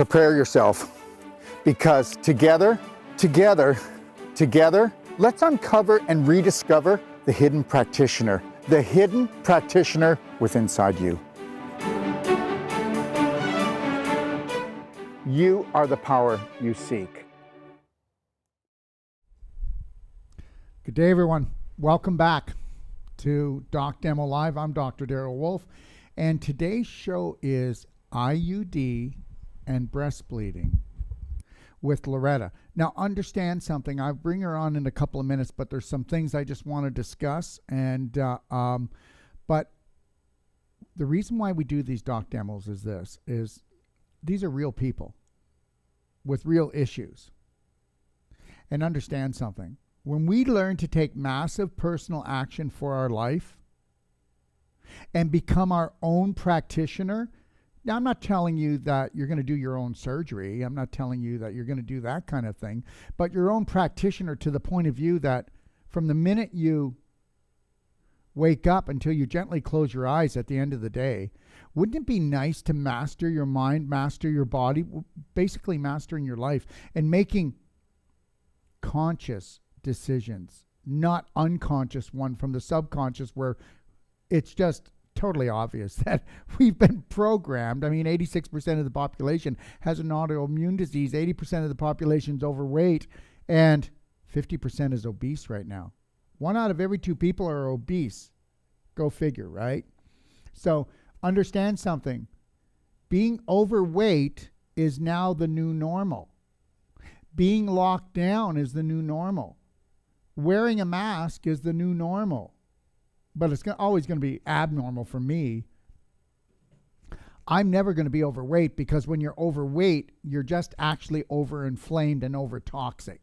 Prepare yourself, because together, let's uncover and rediscover the hidden practitioner within inside you. You are the power you seek. Good day, everyone. Welcome back to Doc Demo Live. I'm Dr. Darrell Wolfe, and today's show is IUD and breast bleeding with Loretta. Now, understand something. I'll bring her on in a couple of minutes, but there's some things I just want to discuss. And but the reason why we do these doc demos is these are real people with real issues. And understand something. When we learn to take massive personal action for our life and become our own practitioner. Now, I'm not telling you that you're going to do your own surgery. I'm not telling you that you're going to do that kind of thing. But your own practitioner to the point of view that from the minute you wake up until you gently close your eyes at the end of the day, wouldn't it be nice to master your mind, master your body, basically mastering your life and making conscious decisions, not unconscious one from the subconscious where it's just totally obvious that we've been programmed. I mean, 86% of the population has an autoimmune disease, 80% of the population is overweight, and 50% is obese right now. 1 out of every 2 people are obese. Go figure, right? So understand something. Being overweight is now the new normal. Being locked down is the new normal. Wearing a mask is the new normal. But it's always going to be abnormal for me. I'm never going to be overweight because when you're overweight, you're just actually overinflamed and overtoxic.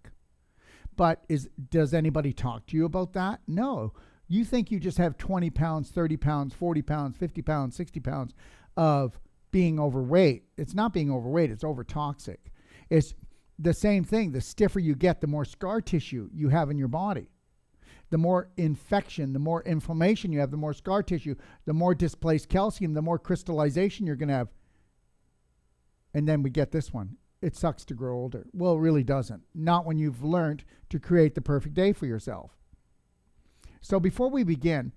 But does anybody talk to you about that? No. You think you just have 20 pounds, 30 pounds, 40 pounds, 50 pounds, 60 pounds of being overweight. It's not being overweight, it's overtoxic. It's the same thing. The stiffer you get, the more scar tissue you have in your body. The more infection, the more inflammation you have, the more scar tissue, the more displaced calcium, the more crystallization you're going to have. And then we get this one. It sucks to grow older. Well, it really doesn't. Not when you've learned to create the perfect day for yourself. So before we begin,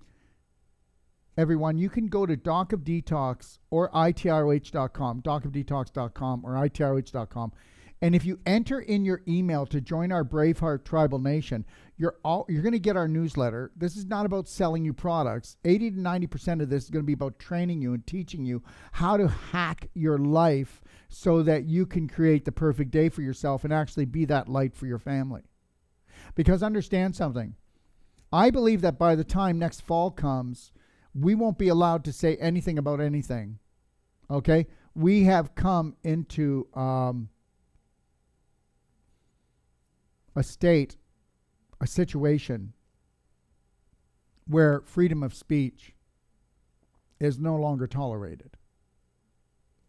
everyone, you can go to Doc of Detox or itroh.com, docofdetox.com or itroh.com. And if you enter in your email to join our Braveheart Tribal Nation, you're going to get our newsletter. This is not about selling you products. 80 to 90% of this is going to be about training you and teaching you how to hack your life so that you can create the perfect day for yourself and actually be that light for your family. Because understand something. I believe that by the time next fall comes, we won't be allowed to say anything about anything. Okay? We have come into a situation where freedom of speech is no longer tolerated.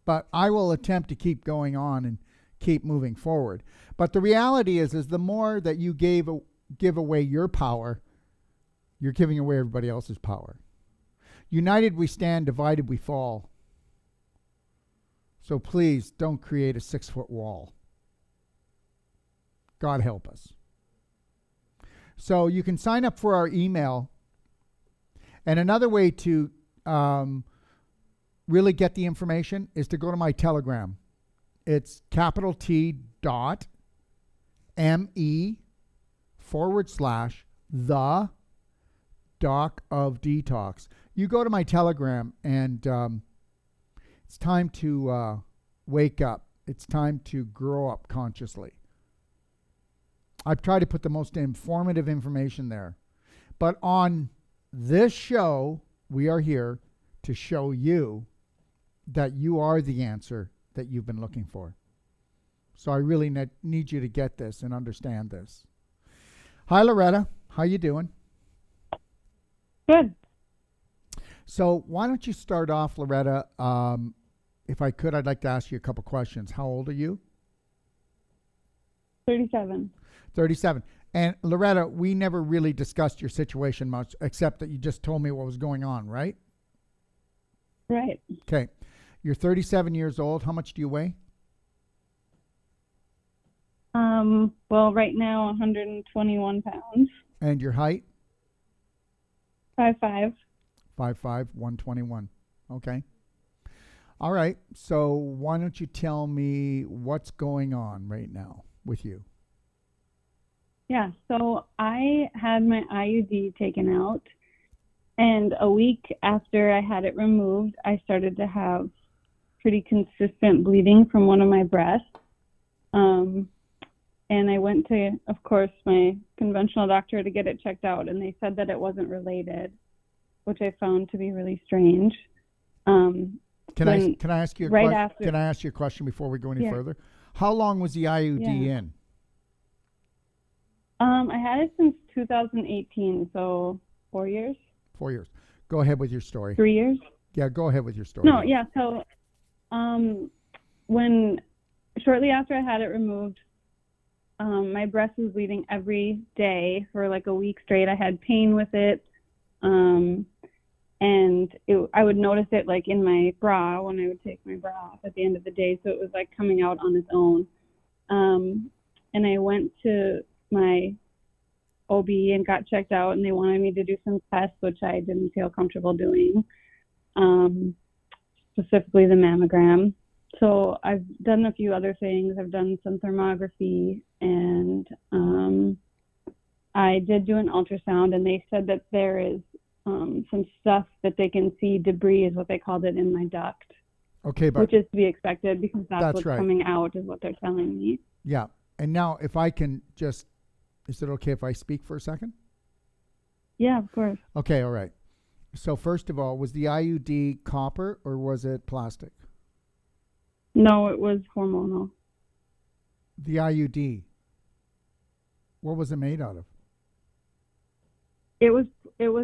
But I will attempt to keep going on and keep moving forward. But the reality is the more that you give away your power, you're giving away everybody else's power. United we stand, divided we fall. So please don't create a 6-foot wall. God help us. So you can sign up for our email. And another way to really get the information is to go to my Telegram. It's capital T.me/the Doc of Detox. You go to my Telegram and it's time to wake up. It's time to grow up consciously. I've tried to put the most informative information there. But on this show, we are here to show you that you are the answer that you've been looking for. So I really need you to get this and understand this. Hi, Loretta. How you doing? Good. So why don't you start off, Loretta? If I could, I'd like to ask you a couple questions. How old are you? 37. 37. And Loretta, we never really discussed your situation much, except that you just told me what was going on, right? Right. Okay. You're 37 years old. How much do you weigh? Well, right now, 121 pounds. And your height? 5'5". 5'5", 121. Okay. All right. So why don't you tell me what's going on right now with you? Yeah, so I had my IUD taken out, and a week after I had it removed, I started to have pretty consistent bleeding from one of my breasts. And I went to, of course, my conventional doctor to get it checked out, and they said that it wasn't related, which I found to be really strange. Can I ask you Can I ask you a question before we go any Yeah. further? How long was the IUD Yeah. in? I had it since 2018, so 4 years, 4 years. Go ahead with your story. 3 years. Yeah, go ahead with your story. No, yeah. So, when shortly after I had it removed, my breast was bleeding every day for like a week straight. I had pain with it, and I would notice it like in my bra when I would take my bra off at the end of the day. So it was like coming out on its own. And I went to my OB and got checked out, and they wanted me to do some tests, which I didn't feel comfortable doing, specifically the mammogram. So I've done a few other things. I've done some thermography, and I did do an ultrasound, and they said that there is some stuff that they can see, debris is what they called it, in my duct. Okay, but which is to be expected because that's what's right. coming out is what they're telling me. Yeah. And now if I can just, is it okay if I speak for a second? Yeah, of course. Okay, all right. So first of all, was the IUD copper or was it plastic? No, it was hormonal. The IUD, what was it made out of? It was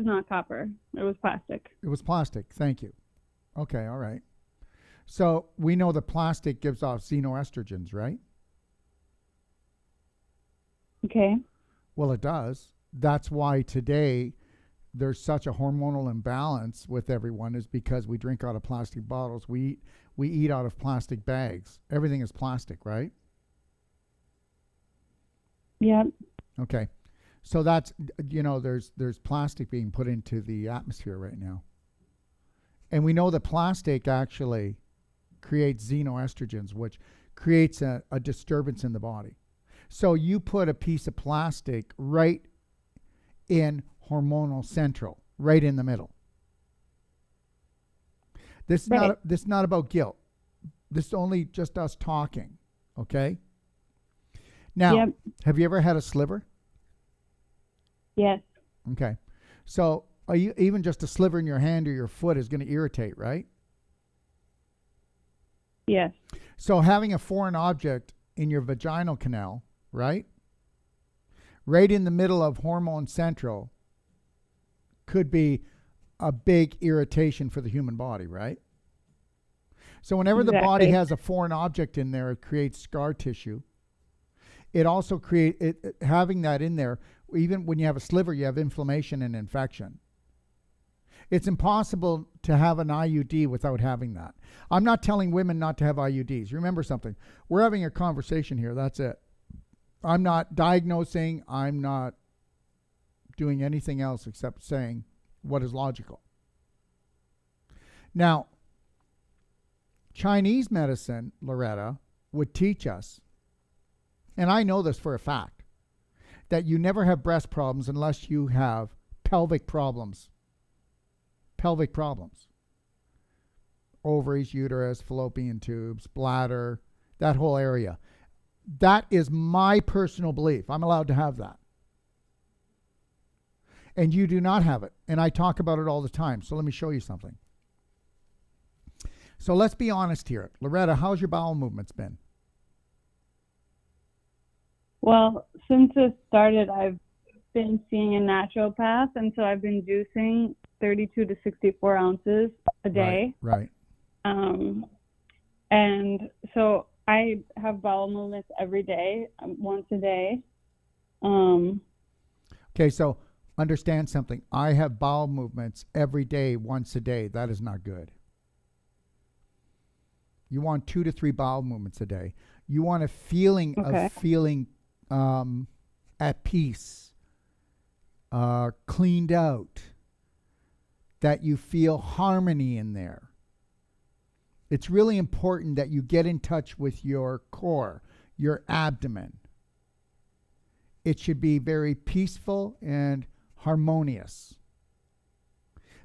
not copper. It was plastic. It was plastic. Thank you. Okay, all right. So we know the plastic gives off xenoestrogens, right? Okay. Well, it does. That's why today there's such a hormonal imbalance with everyone, is because we drink out of plastic bottles. We eat out of plastic bags. Everything is plastic, right? Yep. Okay. So that's, there's plastic being put into the atmosphere right now. And we know that plastic actually creates xenoestrogens, which creates a disturbance in the body. So you put a piece of plastic right in hormonal central, right in the middle. This is not about guilt. This is only just us talking, okay? Now, Have you ever had a sliver? Yes. Okay. So are you, even just a sliver in your hand or your foot is going to irritate, right? Yes. So having a foreign object in your vaginal canal, right? Right in the middle of hormone central could be a big irritation for the human body, right? So whenever the body has a foreign object in there, it creates scar tissue. It also having that in there, even when you have a sliver, you have inflammation and infection. It's impossible to have an IUD without having that. I'm not telling women not to have IUDs. Remember something. We're having a conversation here. That's it. I'm not diagnosing. I'm not doing anything else except saying what is logical. Now, Chinese medicine, Loretta, would teach us, and I know this for a fact, that you never have breast problems unless you have pelvic problems. Pelvic problems. Ovaries, uterus, fallopian tubes, bladder, that whole area. That is my personal belief. I'm allowed to have that. And you do not have it. And I talk about it all the time. So let me show you something. So let's be honest here. Loretta, how's your bowel movements been? Well, since it started, I've been seeing a naturopath, and so I've been juicing 32 to 64 ounces a day. Right. And so I have bowel movements every day, once a day. Okay, so understand something. I have bowel movements every day, once a day. That is not good. You want 2 to 3 bowel movements a day. You want a feeling of feeling at peace, cleaned out, that you feel harmony in there. It's really important that you get in touch with your core, your abdomen. It should be very peaceful and harmonious.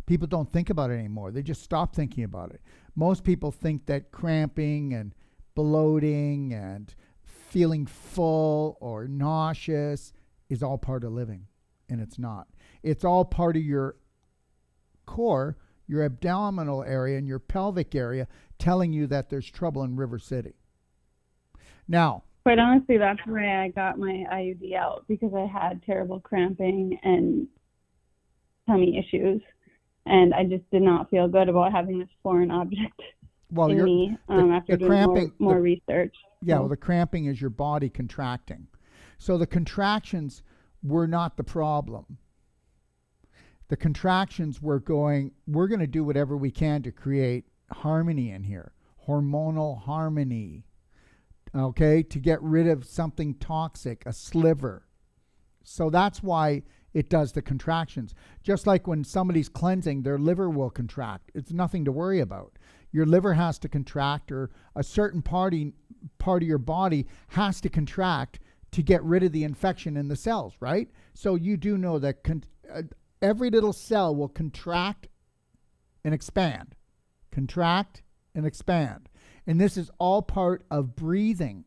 People don't think about it anymore. They just stop thinking about it. Most people think that cramping and bloating and feeling full or nauseous is all part of living, and it's not. It's all part of your core, your abdominal area, and your pelvic area telling you that there's trouble in River City. Now, quite honestly, that's where I got my IUD out, because I had terrible cramping and tummy issues, and I just did not feel good about having this foreign object in me after doing more research. Yeah, well, the cramping is your body contracting. So the contractions were not the problem. The contractions were we're going to do whatever we can to create harmony in here, hormonal harmony, okay, to get rid of something toxic, a sliver. So that's why it does the contractions. Just like when somebody's cleansing, their liver will contract. It's nothing to worry about. Your liver has to contract, or a certain part of your body has to contract to get rid of the infection in the cells, right? So you do know that every little cell will contract and expand. Contract and expand. And this is all part of breathing.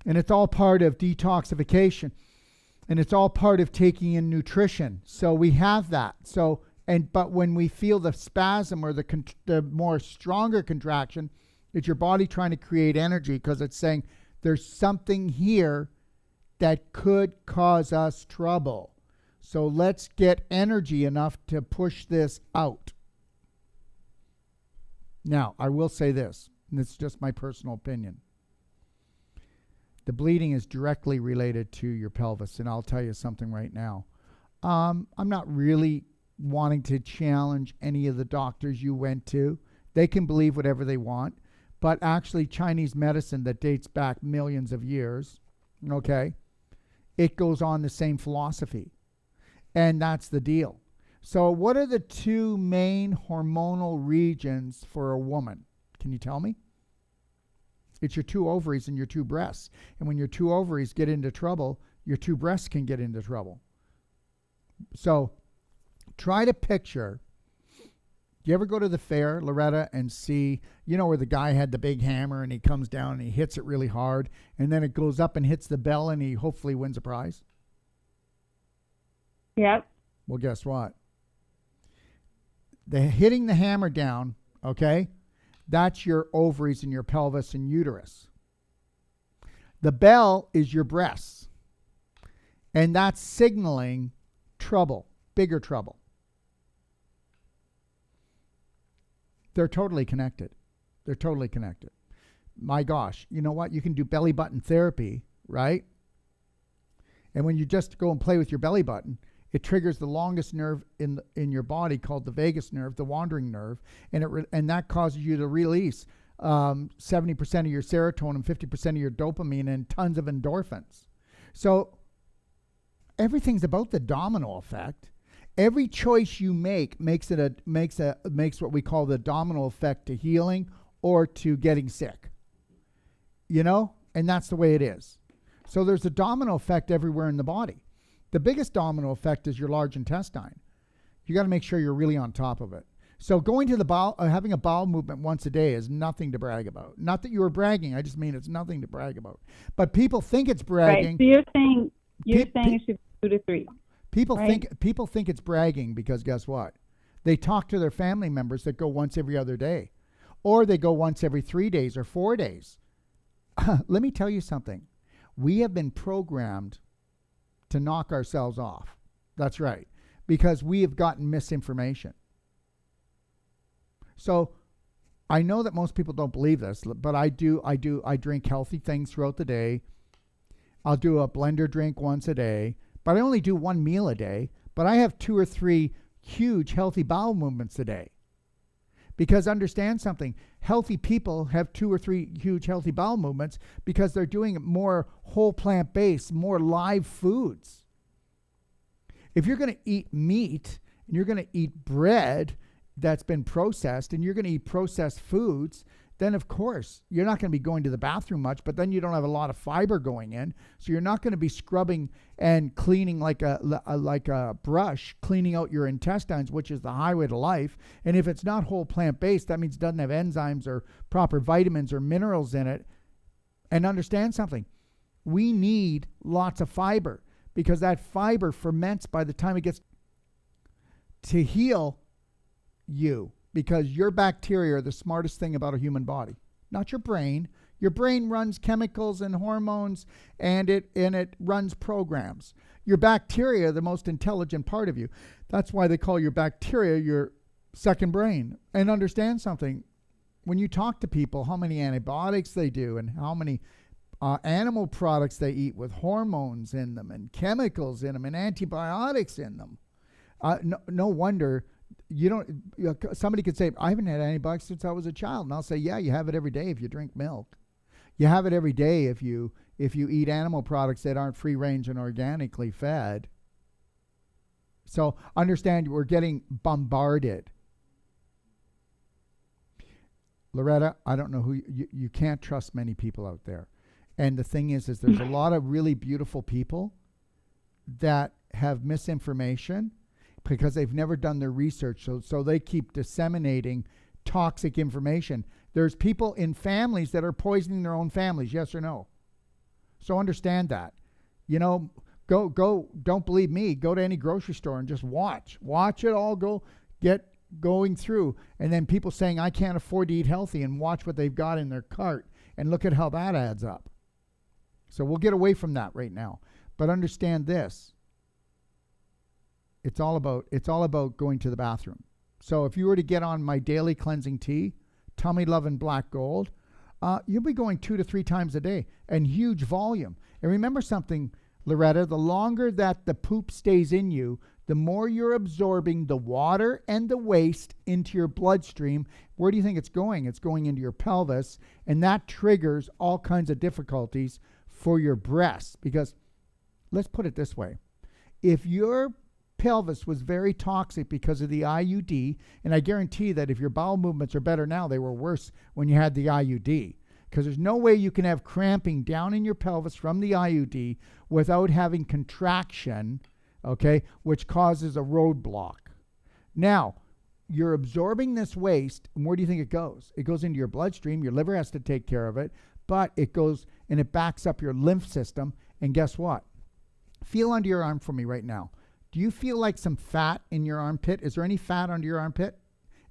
And it's all part of detoxification. And it's all part of taking in nutrition. So we have that. But when we feel the spasm or the more stronger contraction, it's your body trying to create energy, because it's saying there's something here that could cause us trouble. So let's get energy enough to push this out. Now, I will say this, and it's just my personal opinion. The bleeding is directly related to your pelvis, and I'll tell you something right now. I'm not really wanting to challenge any of the doctors you went to. They can believe whatever they want, but actually Chinese medicine that dates back millions of years, okay, it goes on the same philosophy, and that's the deal. So what are the two main hormonal regions for a woman? Can you tell me? It's your two ovaries and your two breasts. And when your two ovaries get into trouble, your two breasts can get into trouble. So try to picture, do you ever go to the fair, Loretta, and see, where the guy had the big hammer and he comes down and he hits it really hard, and then it goes up and hits the bell and he hopefully wins a prize? Yep. Well, guess what? Hitting the hammer down, okay, that's your ovaries and your pelvis and uterus. The bell is your breasts. And that's signaling trouble, bigger trouble. They're totally connected. They're totally connected. My gosh, you know what? You can do belly button therapy, right? And when you just go and play with your belly button, it triggers the longest nerve in your body, called the vagus nerve, the wandering nerve, and that causes you to release 70% of your serotonin, 50% of your dopamine, and tons of endorphins. So everything's about the domino effect. Every choice you make makes what we call the domino effect to healing or to getting sick. And that's the way it is. So there's a domino effect everywhere in the body. The biggest domino effect is your large intestine. You got to make sure you're really on top of it. So going to the bowel, having a bowel movement once a day is nothing to brag about. Not that you were bragging. I just mean it's nothing to brag about. But people think it's bragging. Right. So you're saying it should be 2 to 3. People think it's bragging because guess what? They talk to their family members that go once every other day, or they go once every 3 days or 4 days. Let me tell you something. We have been programmed to knock ourselves off. That's right. Because we have gotten misinformation. So I know that most people don't believe this, but I do. I drink healthy things throughout the day. I'll do a blender drink once a day, but I only do one meal a day, but I have 2 or 3 huge healthy bowel movements a day Because understand something, healthy people have 2 or 3 huge healthy bowel movements because they're doing more whole plant-based, more live foods. If you're going to eat meat and you're going to eat bread that's been processed and you're going to eat processed foods, then of course you're not going to be going to the bathroom much, but then you don't have a lot of fiber going in. So you're not going to be scrubbing and cleaning like a brush, cleaning out your intestines, which is the highway to life. And if it's not whole plant-based, that means it doesn't have enzymes or proper vitamins or minerals in it. And understand something, we need lots of fiber because that fiber ferments by the time it gets to heal you. Because your bacteria are the smartest thing about a human body, not your brain. Your brain runs chemicals and hormones, and it runs programs. Your bacteria are the most intelligent part of you. That's why they call your bacteria your second brain. And understand something. When you talk to people, how many antibiotics they do and how many animal products they eat with hormones in them and chemicals in them and antibiotics in them. No wonder. Somebody could say, I haven't had antibiotics since I was a child. And I'll say, yeah, you have it every day if you drink milk. You have it every day if you eat animal products that aren't free range and organically fed. So understand we're getting bombarded. Loretta, I don't know who you can't trust many people out there. And the thing is there's a lot of really beautiful people that have misinformation because they've never done their research. So they keep disseminating toxic information. There's people in families that are poisoning their own families, yes or no? So understand that. Go, don't believe me. Go to any grocery store and just watch. Watch it all get going through. And then people saying, I can't afford to eat healthy, and watch what they've got in their cart. And look at how that adds up. So we'll get away from that right now. But understand this. It's all about going to the bathroom. So if you were to get on my daily cleansing tea, Tummy Love and Black Gold, you'll be going 2 to 3 times a day and huge volume. And remember something, Loretta, the longer that the poop stays in you, the more you're absorbing the water and the waste into your bloodstream. Where do you think it's going? It's going into your pelvis, and that triggers all kinds of difficulties for your breasts. Because let's put it this way. If your pelvis was very toxic because of the IUD, and I guarantee that if your bowel movements are better now, they were worse when you had the IUD, because there's no way you can have cramping down in your pelvis from the IUD without having contraction, okay, which causes a roadblock. Now, you're absorbing this waste, and where do you think it goes? It goes into your bloodstream. Your liver has to take care of it, but it goes and it backs up your lymph system, and guess what? Feel under your arm for me right now. Do you feel like some fat in your armpit? Is there any fat under your armpit?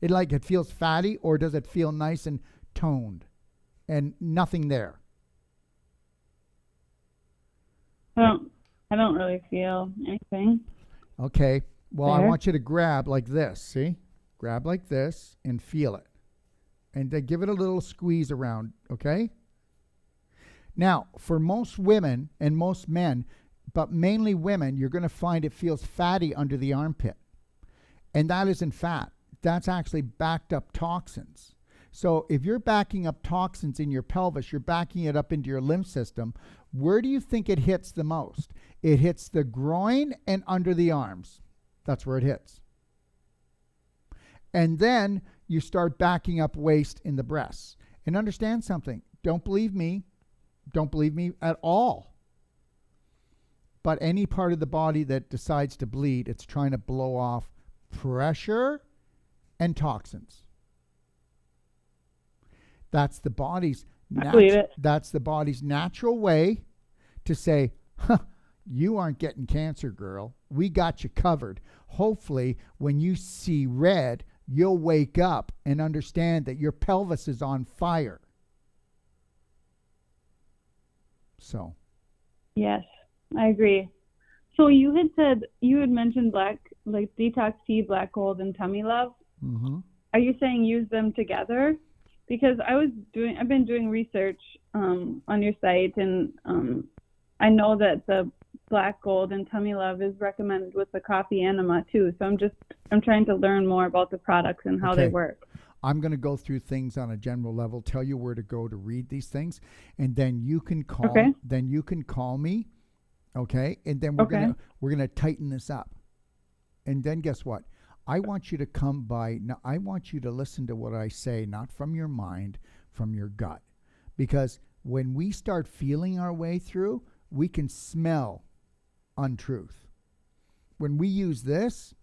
It feels fatty, or does it feel nice and toned and nothing there? I don't really feel anything. Okay. Well, There. I want you to grab like this. See? Grab like this and feel it. And then give it a little squeeze around, okay? Now, for most women and most men, but mainly women, you're going to find it feels fatty under the armpit. And that isn't fat. That's actually backed up toxins. So if you're backing up toxins in your pelvis, you're backing it up into your lymph system. Where do you think it hits the most? It hits the groin and under the arms. That's where it hits. And then you start backing up waste in the breasts. And understand something. Don't believe me. Don't believe me at all. But any part of the body that decides to bleed, it's trying to blow off pressure and toxins. That's the body's natural way to say, you aren't getting cancer, girl. We got you covered. Hopefully, when you see red, you'll wake up and understand that your pelvis is on fire. So. Yes, I agree. So you had mentioned detox tea, Black Gold, and Tummy Love. Mm-hmm. Are you saying use them together? Because I've been doing research on your site, and I know that the Black Gold and Tummy Love is recommended with the coffee enema too. So I'm trying to learn more about the products and how they work. I'm going to go through things on a general level, tell you where to go to read these things, and then you can call. Okay. Then you can call me, okay? And then we're gonna tighten this up. And then guess what? I want you to come by. Now, I want you to listen to what I say, not from your mind, from your gut, because when we start feeling our way through, we can smell untruth. When we use this,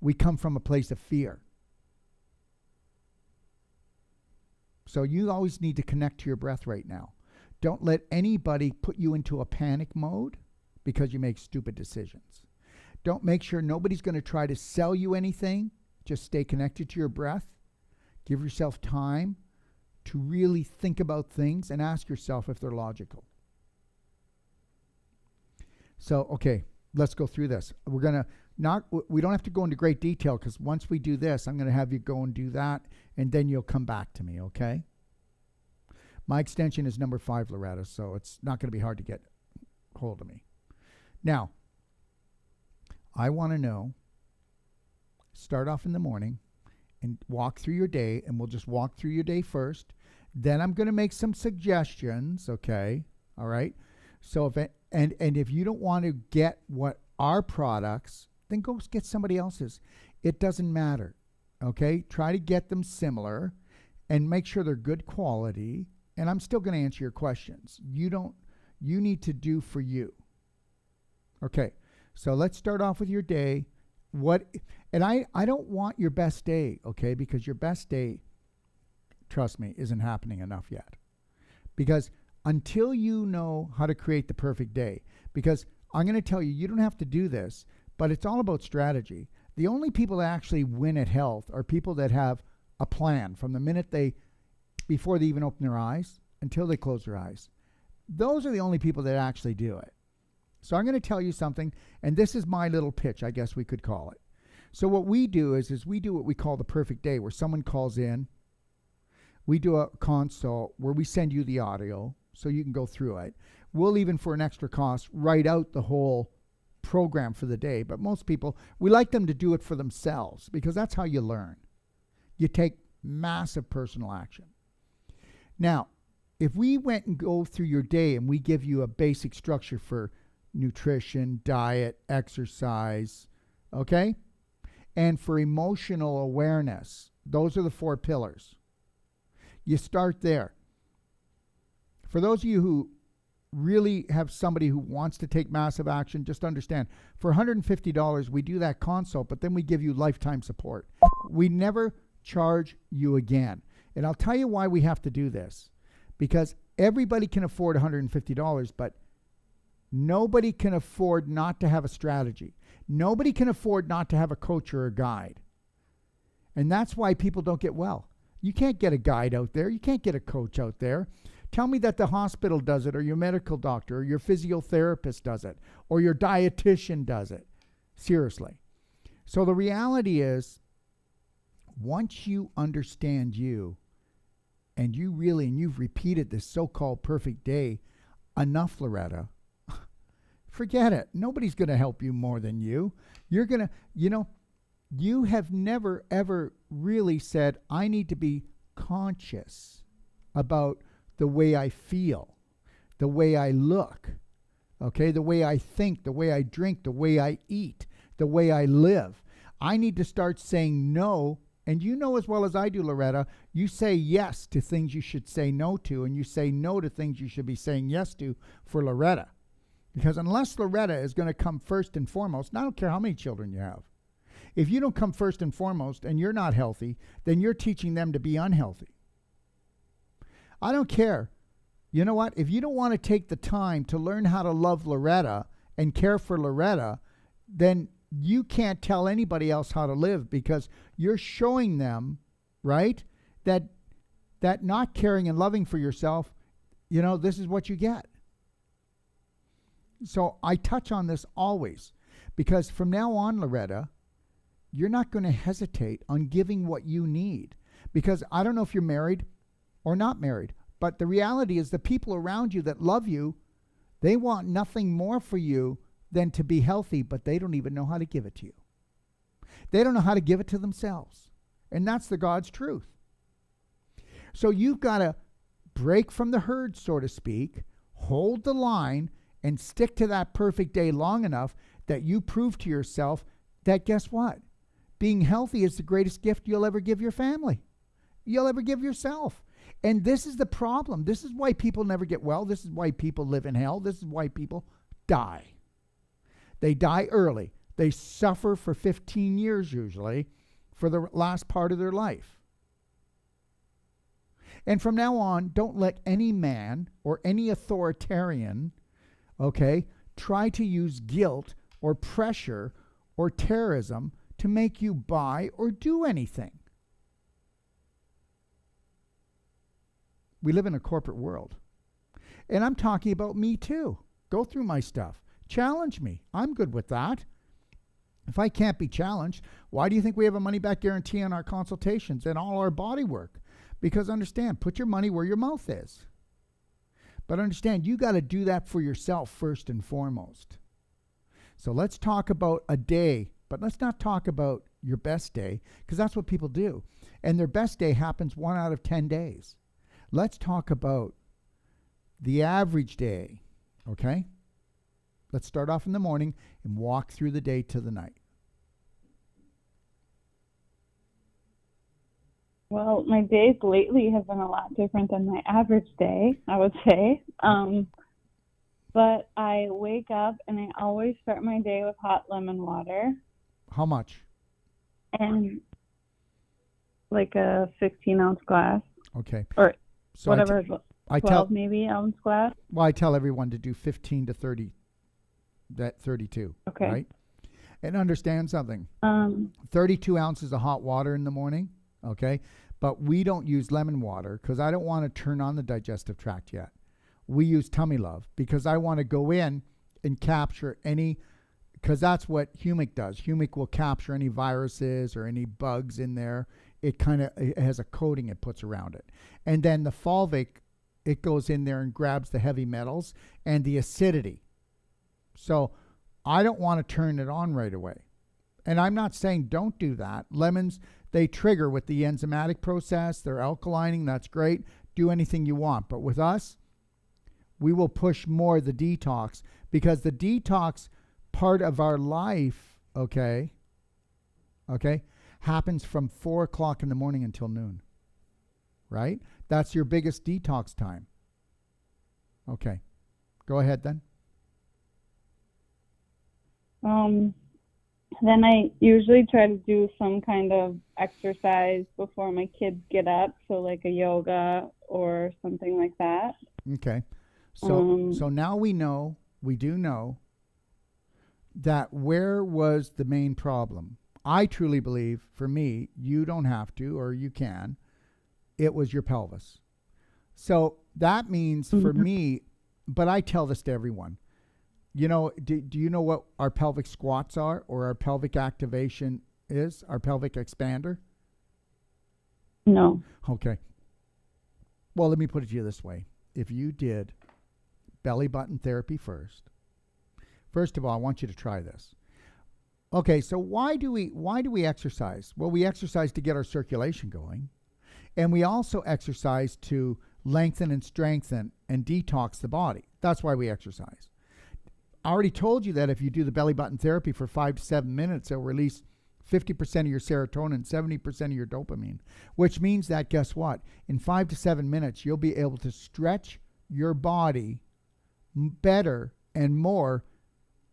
we come from a place of fear. So you always need to connect to your breath right now. Don't let anybody put you into a panic mode because you make stupid decisions. Don't make sure nobody's going to try to sell you anything. Just stay connected to your breath. Give yourself time to really think about things and ask yourself if they're logical. So, okay, let's go through this. We don't have to go into great detail because once we do this, I'm going to have you go and do that, and then you'll come back to me, okay? My extension is number 5, Loretta, so it's not going to be hard to get hold of me. Now, I want to know, start off in the morning and walk through your day, and we'll just walk through your day first. Then I'm going to make some suggestions, okay? All right? So if you don't want to get what our products, then go get somebody else's. It doesn't matter, okay? Try to get them similar and make sure they're good quality. And I'm still going to answer your questions. You need to do for you. Okay, so let's start off with your day. I don't want your best day, okay? Because your best day, trust me, isn't happening enough yet. Because until you know how to create the perfect day, because I'm going to tell you, you don't have to do this, but it's all about strategy. The only people that actually win at health are people that have a plan from the minute before they even open their eyes until they close their eyes. Those are the only people that actually do it. So I'm going to tell you something, and this is my little pitch, I guess we could call it. So what we do is we do what we call the perfect day, where someone calls in. We do a consult where we send you the audio so you can go through it. We'll even, for an extra cost, write out the whole program for the day. But most people, we like them to do it for themselves because that's how you learn. You take massive personal action. Now, if we went and go through your day and we give you a basic structure for nutrition, diet, exercise, okay? And for emotional awareness, those are the 4 pillars. You start there. For those of you who really have somebody who wants to take massive action, just understand, for $150, we do that consult, but then we give you lifetime support. We never charge you again. And I'll tell you why we have to do this. Because everybody can afford $150, but nobody can afford not to have a strategy. Nobody can afford not to have a coach or a guide. And that's why people don't get well. You can't get a guide out there. You can't get a coach out there. Tell me that the hospital does it, or your medical doctor, or your physiotherapist does it, or your dietitian does it. Seriously. So the reality is, once you understand you, and you've repeated this so-called perfect day enough, Loretta, forget it. Nobody's going to help you more than you. You're going to, you have never, ever really said, I need to be conscious about the way I feel, the way I look, okay, the way I think, the way I drink, the way I eat, the way I live. I need to start saying no. And you know as well as I do, Loretta, you say yes to things you should say no to, and you say no to things you should be saying yes to for Loretta. Because unless Loretta is going to come first and foremost, and I don't care how many children you have, if you don't come first and foremost and you're not healthy, then you're teaching them to be unhealthy. I don't care. You know what? If you don't want to take the time to learn how to love Loretta and care for Loretta, then you can't tell anybody else how to live, because you're showing them, right, that not caring and loving for yourself, this is what you get. So I touch on this always, because from now on, Loretta, you're not going to hesitate on giving what you need. Because I don't know if you're married or not married, but the reality is the people around you that love you, they want nothing more for you than to be healthy, but they don't even know how to give it to you. They don't know how to give it to themselves. And that's the God's truth. So you've got to break from the herd, so to speak, hold the line, and stick to that perfect day long enough that you prove to yourself that, guess what? Being healthy is the greatest gift you'll ever give your family. You'll ever give yourself. And this is the problem. This is why people never get well. This is why people live in hell. This is why people die. They die early. They suffer for 15 years usually for the last part of their life. And from now on, don't let any man or any authoritarian, okay, try to use guilt or pressure or terrorism to make you buy or do anything. We live in a corporate world. And I'm talking about me too. Go through my stuff. Challenge me. I'm good with that. If I can't be challenged, why do you think we have a money-back guarantee on our consultations and all our body work? Because understand, put your money where your mouth is. But understand, you got to do that for yourself first and foremost. So let's talk about a day, but let's not talk about your best day, because that's what people do. And their best day happens 1 out of 10 days. Let's talk about the average day, okay? Let's start off in the morning and walk through the day to the night. Well, my days lately have been a lot different than my average day, I would say. But I wake up and I always start my day with hot lemon water. How much? And like a 16-ounce glass. Okay. Or so whatever, 12 maybe ounce glass. Well, I tell everyone to do 15 to 30, that 32. Okay. Right? And understand something. 32 ounces of hot water in the morning, okay? But we don't use lemon water because I don't want to turn on the digestive tract yet. We use Tummy Love because I want to go in and capture any, because that's what humic does. Humic will capture any viruses or any bugs in there. It has a coating it puts around it. And then the fulvic, it goes in there and grabs the heavy metals and the acidity. So I don't want to turn it on right away. And I'm not saying don't do that. Lemons, they trigger with the enzymatic process. They're alkalining. That's great. Do anything you want. But with us, we will push more the detox because the detox part of our life, okay, happens from 4 o'clock in the morning until noon, right? That's your biggest detox time. Okay. Go ahead then. Then I usually try to do some kind of exercise before my kids get up, so like a yoga or something like that. Okay. So now we do know that where was the main problem? I truly believe, for me, you don't have to, or you can, it was your pelvis. So that means for me, but I tell this to everyone, you know, do you know what our pelvic squats are or our pelvic activation is, our pelvic expander? No. Okay. Well, let me put it to you this way. If you did belly button therapy first of all, I want you to try this. Okay, so why do we exercise? Well, we exercise to get our circulation going, and we also exercise to lengthen and strengthen and detox the body. That's why we exercise. I already told you that if you do the belly button therapy for 5 to 7 minutes, it'll release 50% of your serotonin, 70% of your dopamine, which means that, guess what? In 5 to 7 minutes, you'll be able to stretch your body better and more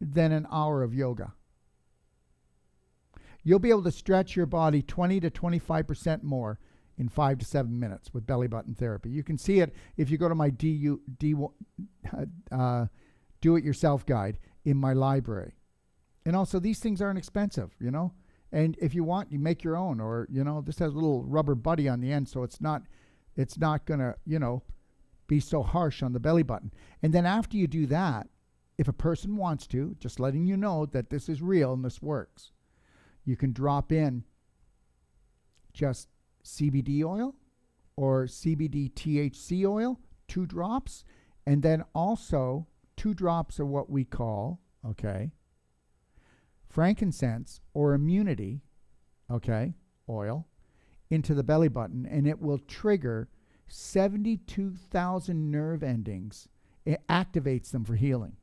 than an hour of yoga. You'll be able to stretch your body 20 to 25% more in 5 to 7 minutes with belly button therapy. You can see it if you go to my do-it-yourself guide in my library. And also, these things aren't expensive, you know. And if you want, you make your own, or, you know, this has a little rubber buddy on the end, so it's not going to, you know, be so harsh on the belly button. And then after you do that, if a person wants to, just letting you know that this is real and this works, you can drop in just CBD oil or CBD THC oil, 2 drops, and then also 2 drops of what we call, frankincense or immunity, oil, into the belly button, and it will trigger 72,000 nerve endings. It activates them for healing.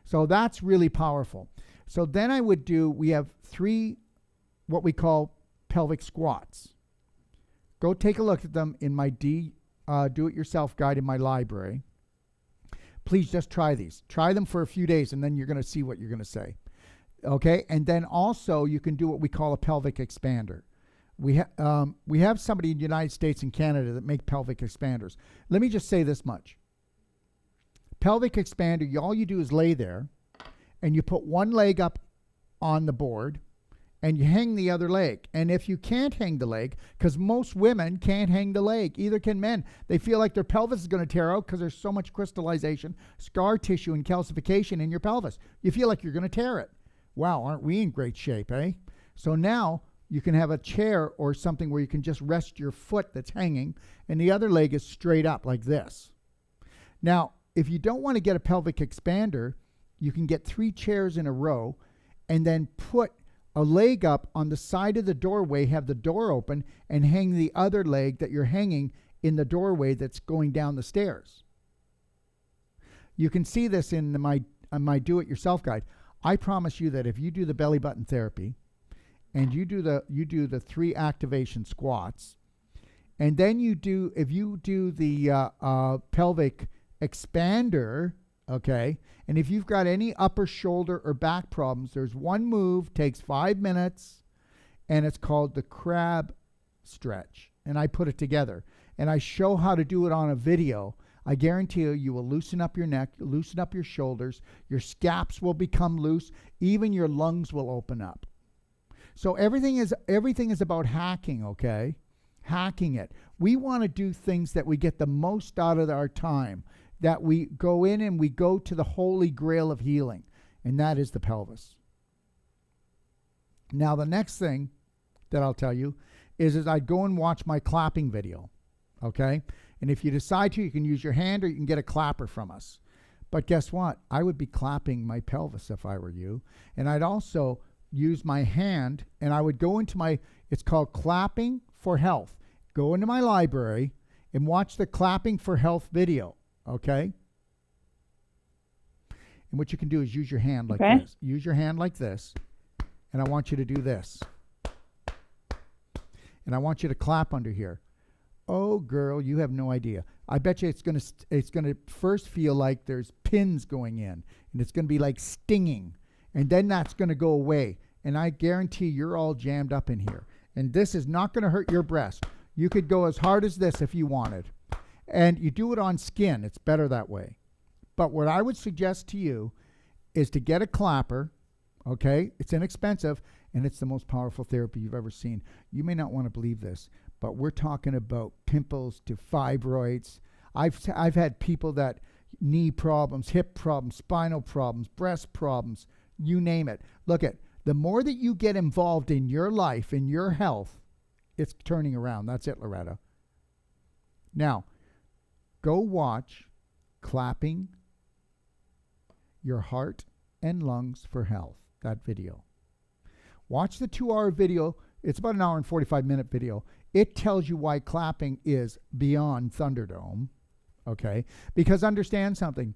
So that's really powerful. So then we have 3 what we call pelvic squats. Go take a look at them in my do-it-yourself guide in my library. Please just try these. Try them for a few days, and then you're going to see what you're going to say. Okay? And then also you can do what we call a pelvic expander. We have somebody in the United States and Canada that make pelvic expanders. Let me just say this much. Pelvic expander, all you do is lay there, and you put one leg up on the board, and you hang the other leg. And if you can't hang the leg, because most women can't hang the leg, either can men. They feel like their pelvis is going to tear out because there's so much crystallization, scar tissue, and calcification in your pelvis. You feel like you're going to tear it. Wow, aren't we in great shape, eh? So now you can have a chair or something where you can just rest your foot that's hanging, and the other leg is straight up like this. Now, if you don't want to get a pelvic expander, you can get 3 chairs in a row and then put a leg up on the side of the doorway, have the door open, and hang the other leg that you're hanging in the doorway that's going down the stairs. You can see this in my do-it-yourself guide. I promise you that if you do the belly button therapy and you do the 3 activation squats, and then if you do the pelvic expander, okay, and if you've got any upper shoulder or back problems, there's one move, takes 5 minutes, and it's called the crab stretch. And I put it together, and I show how to do it on a video. I guarantee you will loosen up your neck, loosen up your shoulders, your scaps will become loose, even your lungs will open up. So everything is about hacking, okay? Hacking it. We want to do things that we get the most out of our time, that we go in and we go to the holy grail of healing, and that is the pelvis. Now, the next thing that I'll tell you is I'd go and watch my clapping video, okay? And if you decide to, you can use your hand or you can get a clapper from us. But guess what? I would be clapping my pelvis if I were you. And I'd also use my hand, and I would go into it's called Clapping for Health. Go into my library and watch the Clapping for Health video, okay? And what you can do is use your hand like this. Use your hand like this, and I want you to do this. And I want you to clap under here. Oh, girl, you have no idea. I bet you it's gonna first feel like there's pins going in, and it's gonna be like stinging, and then that's gonna go away. And I guarantee you're all jammed up in here. And this is not gonna hurt your breast. You could go as hard as this if you wanted. And you do it on skin. It's better that way. But what I would suggest to you is to get a clapper, okay? It's inexpensive, and it's the most powerful therapy you've ever seen. You may not want to believe this, but we're talking about pimples to fibroids. I've had people that knee problems, hip problems, spinal problems, breast problems, you name it. Look at, the more that you get involved in your life, in your health, it's turning around. That's it, Loretta. Now, go watch Clapping Your Heart and Lungs for Health, that video. Watch the 2-hour video. It's about an hour and 45-minute video. It tells you why clapping is beyond Thunderdome, okay? Because understand something.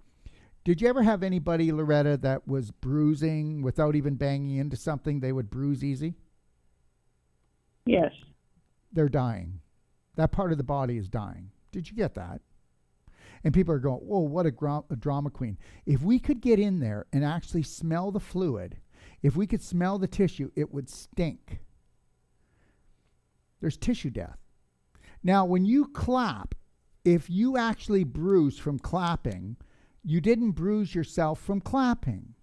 Did you ever have anybody, Loretta, that was bruising without even banging into something? They would bruise easy? Yes. They're dying. That part of the body is dying. Did you get that? And people are going, whoa, what a drama queen. If we could get in there and actually smell the fluid, if we could smell the tissue, it would stink. There's tissue death. Now, when you clap, if you actually bruise from clapping, you didn't bruise yourself from clapping.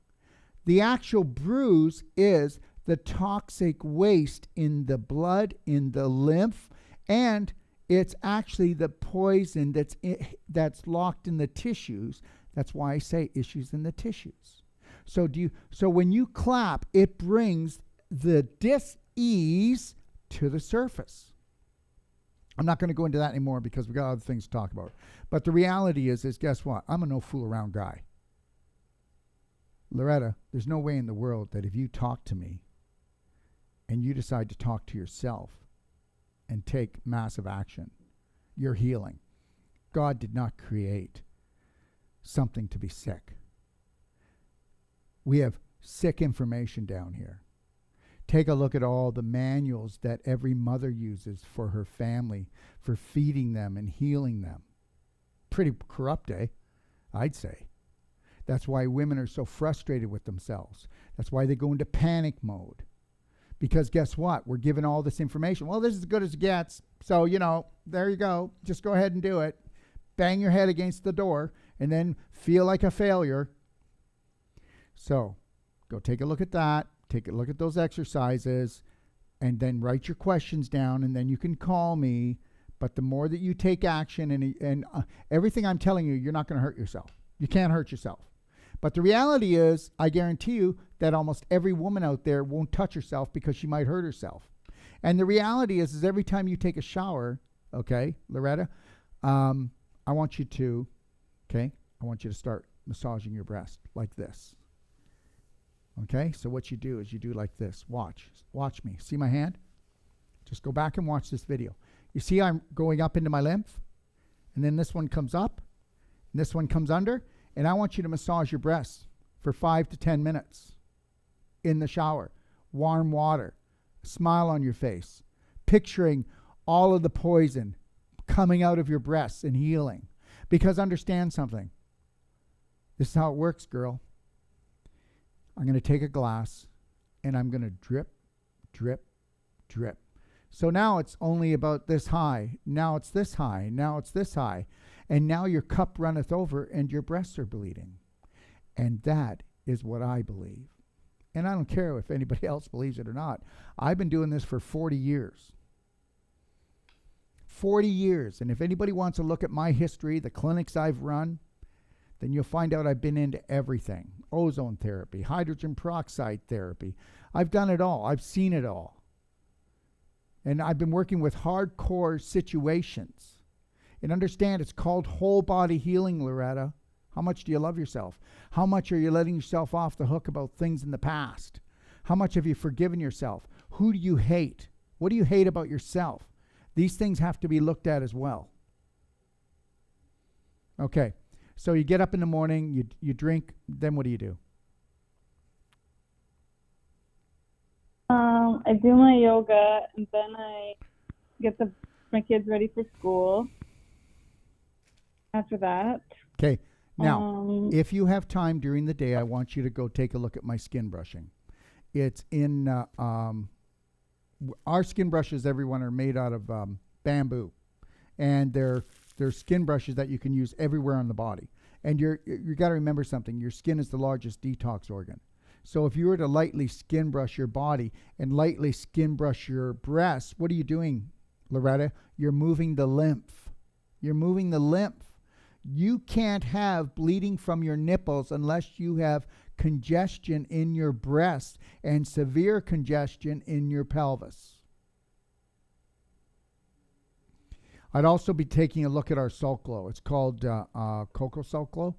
The actual bruise is the toxic waste in the blood, in the lymph, and it's actually the poison that's locked in the tissues. That's why I say issues in the tissues. So when you clap, it brings the dis-ease to the surface. I'm not going to go into that anymore because we got other things to talk about. But the reality is guess what? I'm a no fool around guy. Loretta, there's no way in the world that if you talk to me and you decide to talk to yourself, and take massive action. You're healing. God did not create something to be sick. We have sick information down here. Take a look at all the manuals that every mother uses for her family, for feeding them and healing them. Pretty corrupt, eh? I'd say. That's why women are so frustrated with themselves. That's why they go into panic mode. Because guess what? We're given all this information. Well, this is as good as it gets. So, there you go. Just go ahead and do it. Bang your head against the door and then feel like a failure. So, go take a look at that. Take a look at those exercises and then write your questions down, and then you can call me. But the more that you take action and everything I'm telling you, you're not going to hurt yourself. You can't hurt yourself. But the reality is, I guarantee you that almost every woman out there won't touch herself because she might hurt herself. And the reality is every time you take a shower, okay, Loretta, I want you to start massaging your breast like this. Okay, so what you do is you do like this. Watch me. See my hand? Just go back and watch this video. You see I'm going up into my lymph, and then this one comes up, and this one comes under, and I want you to massage your breasts for 5 to 10 minutes in the shower. Warm water, a smile on your face, picturing all of the poison coming out of your breasts and healing. Because understand something. This is how it works, girl. I'm going to take a glass, and I'm going to drip, drip, drip. So now it's only about this high. Now it's this high. Now it's this high. And now your cup runneth over, and your breasts are bleeding. And that is what I believe. And I don't care if anybody else believes it or not. I've been doing this for 40 years. 40 years. And if anybody wants to look at my history, the clinics I've run, then you'll find out I've been into everything. Ozone therapy, hydrogen peroxide therapy. I've done it all. I've seen it all. And I've been working with hardcore situations. And understand, it's called whole body healing, Loretta. How much do you love yourself? How much are you letting yourself off the hook about things in the past? How much have you forgiven yourself? Who do you hate? What do you hate about yourself? These things have to be looked at as well. Okay. So you get up in the morning, you drink, then what do you do? I do my yoga, and then I get my kids ready for school. After that. Okay. Now, if you have time during the day, I want you to go take a look at my skin brushing. It's in our skin brushes. Everyone are made out of bamboo, and they're skin brushes that you can use everywhere on the body. And you got to remember something. Your skin is the largest detox organ. So if you were to lightly skin brush your body and lightly skin brush your breasts, what are you doing, Loretta? You're moving the lymph. You're moving the lymph. You can't have bleeding from your nipples unless you have congestion in your breast and severe congestion in your pelvis. I'd also be taking a look at our Salt Glow. It's called Cocoa Salt Glow.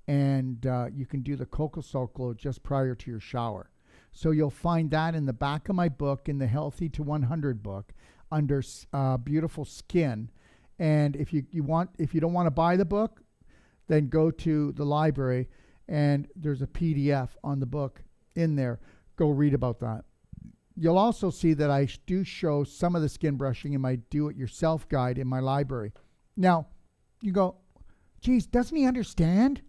And you can do the Cocoa Salt Glow just prior to your shower. So you'll find that in the back of my book, in the Healthy to 100 book, under Beautiful Skin. And if you don't want to buy the book, then go to the library, and there's a PDF on the book in there. Go read about that. You'll also see that I do show some of the skin brushing in my do-it-yourself guide in my library. Now, you go, geez, doesn't he understand?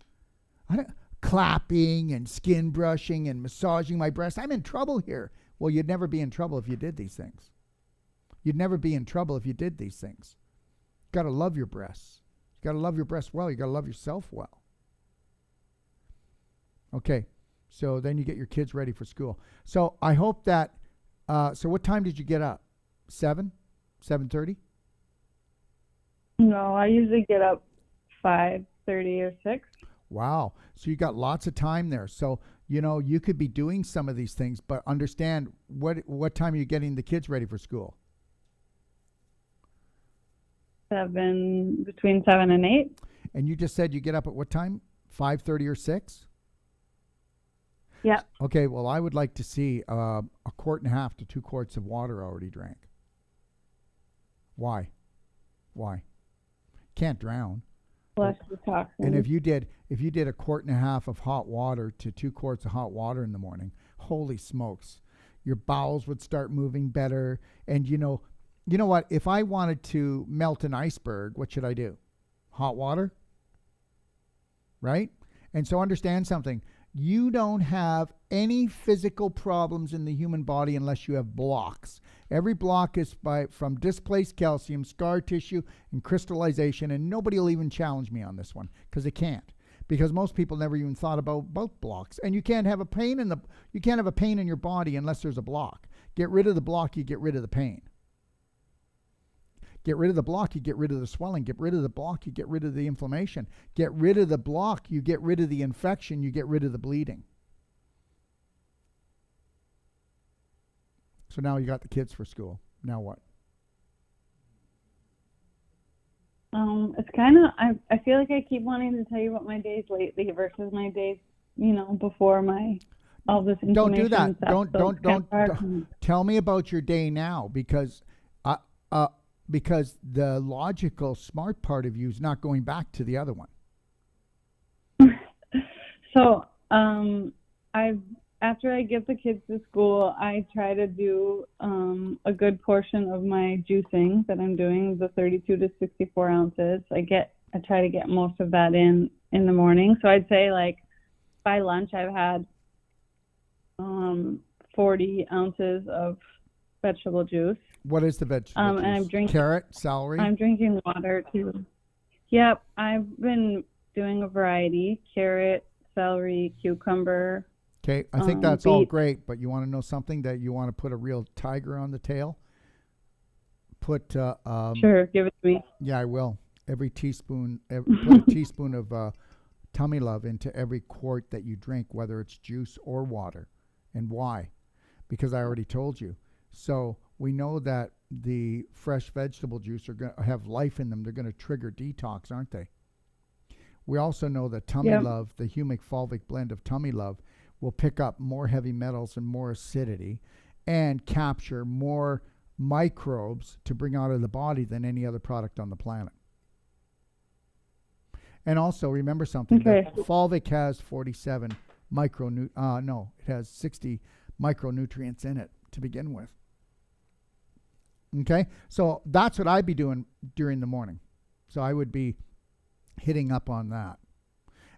Clapping and skin brushing and massaging my breast. I'm in trouble here. Well, you'd never be in trouble if you did these things. You'd never be in trouble if you did these things. You've got to love your breasts. You've got to love your breasts well. You've got to love yourself well. Okay, so then you get your kids ready for school. So I hope that, so what time did you get up? 7? 7:30? No, I usually get up 5:30 or 6. Wow. So you got lots of time there. So, you could be doing some of these things, but understand what time are you getting the kids ready for school? Between 7 and 8. And you just said you get up at what time? 5:30 or 6? Yeah. Okay. Well, I would like to see a quart and a half to 2 quarts of water already drank. Why? Can't drown. Flush the toxins. And if you did a quart and a half of hot water to 2 quarts of hot water in the morning, holy smokes, your bowels would start moving better. And you know what? If I wanted to melt an iceberg, what should I do? Hot water, right? And so understand something. You don't have any physical problems in the human body unless you have blocks. Every block is from displaced calcium, scar tissue, and crystallization, and nobody will even challenge me on this one because they can't. Because most people never even thought about blocks. And you can't have a pain in your body unless there's a block. Get rid of the block, you get rid of the pain. Get rid of the block, you get rid of the swelling. Get rid of the block, you get rid of the inflammation. Get rid of the block, you get rid of the infection, you get rid of the bleeding. So now you got the kids for school. Now what? It's kind of, I feel like I keep wanting to tell you about my days lately versus my days, before all this information. Don't do that. Stuff. Don't tell me about your day now because the logical, smart part of you is not going back to the other one. So, after I get the kids to school, I try to do a good portion of my juicing that I'm doing, the 32 to 64 ounces. I try to get most of that in the morning. So I'd say like by lunch I've had 40 ounces of vegetable juice. What is the vegetable juice? And I'm drinking carrot, celery. I'm drinking water too. Yep, I've been doing a variety: carrot, celery, cucumber. Okay, I think that's all great, but you want to know something that you want to put a real tiger on the tail? Put sure, give it to me. Yeah, I will. Put a teaspoon of tummy love into every quart that you drink, whether it's juice or water. And why? Because I already told you. So we know that the fresh vegetable juice are going to have life in them. They're going to trigger detox, aren't they? We also know that tummy love, the humic fulvic blend of tummy love, will pick up more heavy metals and more acidity and capture more microbes to bring out of the body than any other product on the planet. And also remember something, that fulvic has 47 it has 60 micronutrients in it to begin with. Okay, so that's what I'd be doing during the morning. So I would be hitting up on that.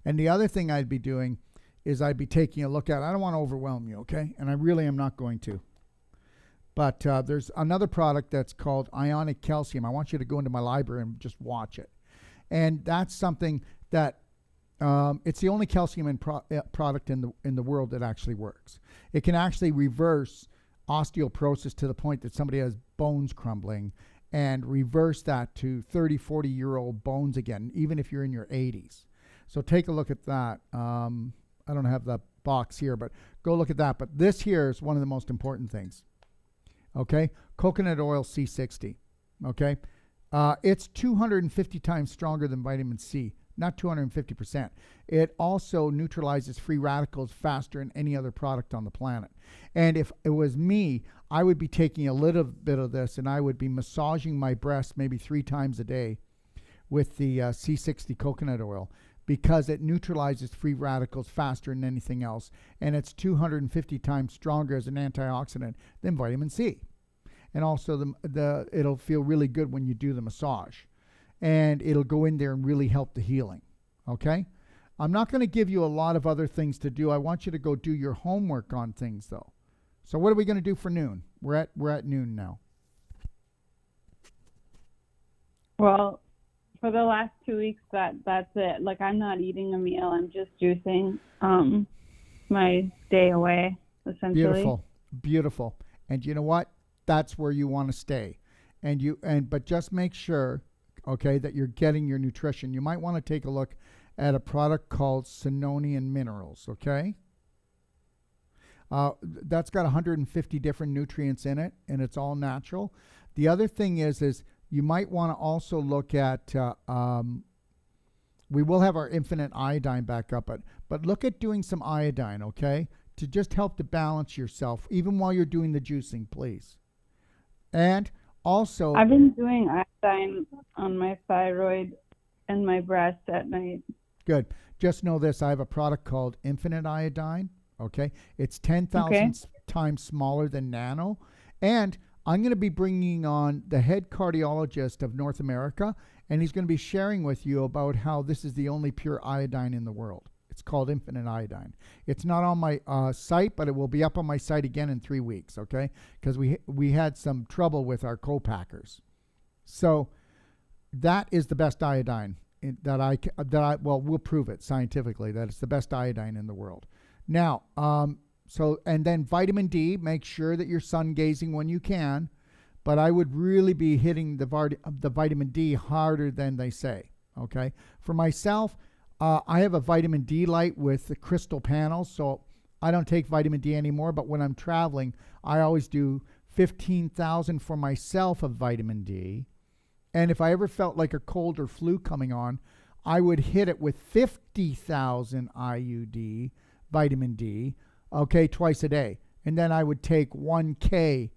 And the other thing I'd be doing is I'd be taking a look at, I don't want to overwhelm you, okay? And I really am not going to. But there's another product that's called ionic calcium. I want you to go into my library and just watch it. And that's something that it's the only calcium product in the world that actually works. It can actually reverse osteoporosis to the point that somebody has bones crumbling and reverse that to 30, 40-year-old bones again, even if you're in your 80s. So take a look at that. I don't have the box here, but go look at that. But this here is one of the most important things. Okay? Coconut oil C60. Okay? It's 250 times stronger than vitamin C, not 250%. It also neutralizes free radicals faster than any other product on the planet. And if it was me, I would be taking a little bit of this and I would be massaging my breast maybe 3 times a day with the C60 coconut oil, because it neutralizes free radicals faster than anything else, and it's 250 times stronger as an antioxidant than vitamin C. And also it'll feel really good when you do the massage, and it'll go in there and really help the healing. Okay? I'm not going to give you a lot of other things to do. I want you to go do your homework on things, though. So what are we going to do for noon? We're at noon now. Well, for the last 2 weeks, that's it. Like, I'm not eating a meal. I'm just juicing my day away, essentially. Beautiful. And you know what? That's where you want to stay. But just make sure, okay, that you're getting your nutrition. You might want to take a look at a product called Sinonian Minerals, okay? That's got 150 different nutrients in it, and it's all natural. The other thing is you might want to also look at, we will have our infinite iodine back up, but look at doing some iodine, okay, to just help to balance yourself, even while you're doing the juicing, please. And Also, I've been doing iodine on my thyroid and my breast at night. good. Just know this. I have a product called Infinite Iodine. Okay. It's 10,000 times smaller than nano. And I'm going to be bringing on the head cardiologist of North America, and he's going to be sharing with you about how this is the only pure iodine in the world. It's called Infinite Iodine. It's not on my site, but it will be up on my site again in 3 weeks, okay? Because we had some trouble with our co-packers. So that is the best iodine we'll prove it scientifically that it's the best iodine in the world. Now, and then vitamin D, make sure that you're sun gazing when you can, but I would really be hitting the vitamin D harder than they say, okay? For myself, I have a vitamin D light with the crystal panels, so I don't take vitamin D anymore, but when I'm traveling, I always do 15,000 for myself of vitamin D. And if I ever felt like a cold or flu coming on, I would hit it with 50,000 IUD vitamin D, okay, twice a day. And then I would take 1K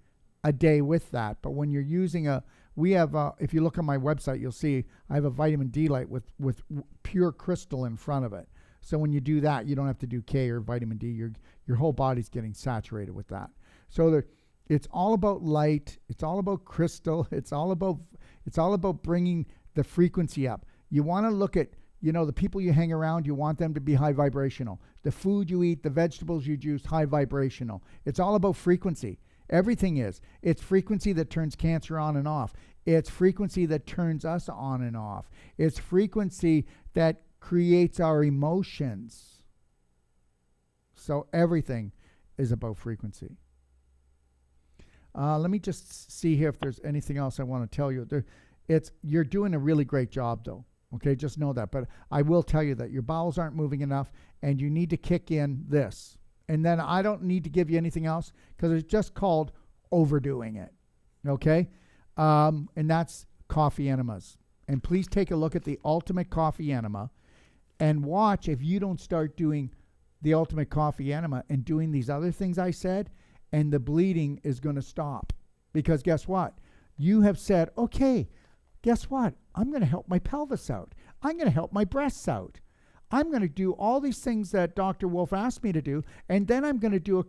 a day with that. But when you're using if you look on my website, you'll see I have a vitamin D light with pure crystal in front of it. So when you do that, you don't have to do K or vitamin D. Your whole body's getting saturated with that. So it's all about light. It's all about crystal. It's all about bringing the frequency up. You want to look at, the people you hang around, you want them to be high vibrational. The food you eat, the vegetables you juice, high vibrational. It's all about frequency. Everything is. It's frequency that turns cancer on and off. It's frequency that turns us on and off. It's frequency that creates our emotions. So everything is about frequency. Let me just see here if there's anything else I want to tell you. You're doing a really great job, though. Okay, just know that. But I will tell you that your bowels aren't moving enough, and you need to kick in this. And then I don't need to give you anything else because it's just called overdoing it. Okay? And that's coffee enemas. And please take a look at the Ultimate Coffee Enema and watch if you don't start doing the Ultimate Coffee Enema and doing these other things I said, and the bleeding is going to stop. Because guess what? You have said, okay, guess what? I'm going to help my pelvis out. I'm going to help my breasts out. I'm going to do all these things that Dr. Wolfe asked me to do, and then I'm going to do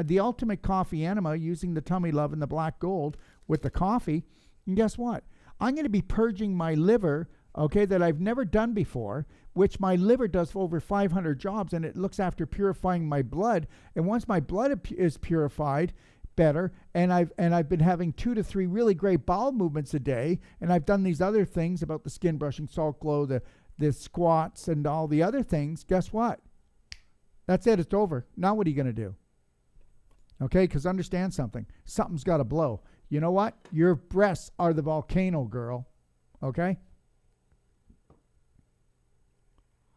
the Ultimate Coffee Enema using the Tummy Love and the Black Gold with the coffee. And guess what? I'm going to be purging my liver, okay, that I've never done before, which my liver does for over 500 jobs, and it looks after purifying my blood. And once my blood is purified better, and I've been having 2 to 3 really great bowel movements a day, and I've done these other things about the skin brushing, salt glow, the squats, and all the other things, guess what? That's it. It's over. Now what are you going to do? Okay, because understand something. Something's got to blow. You know what? Your breasts are the volcano, girl. Okay?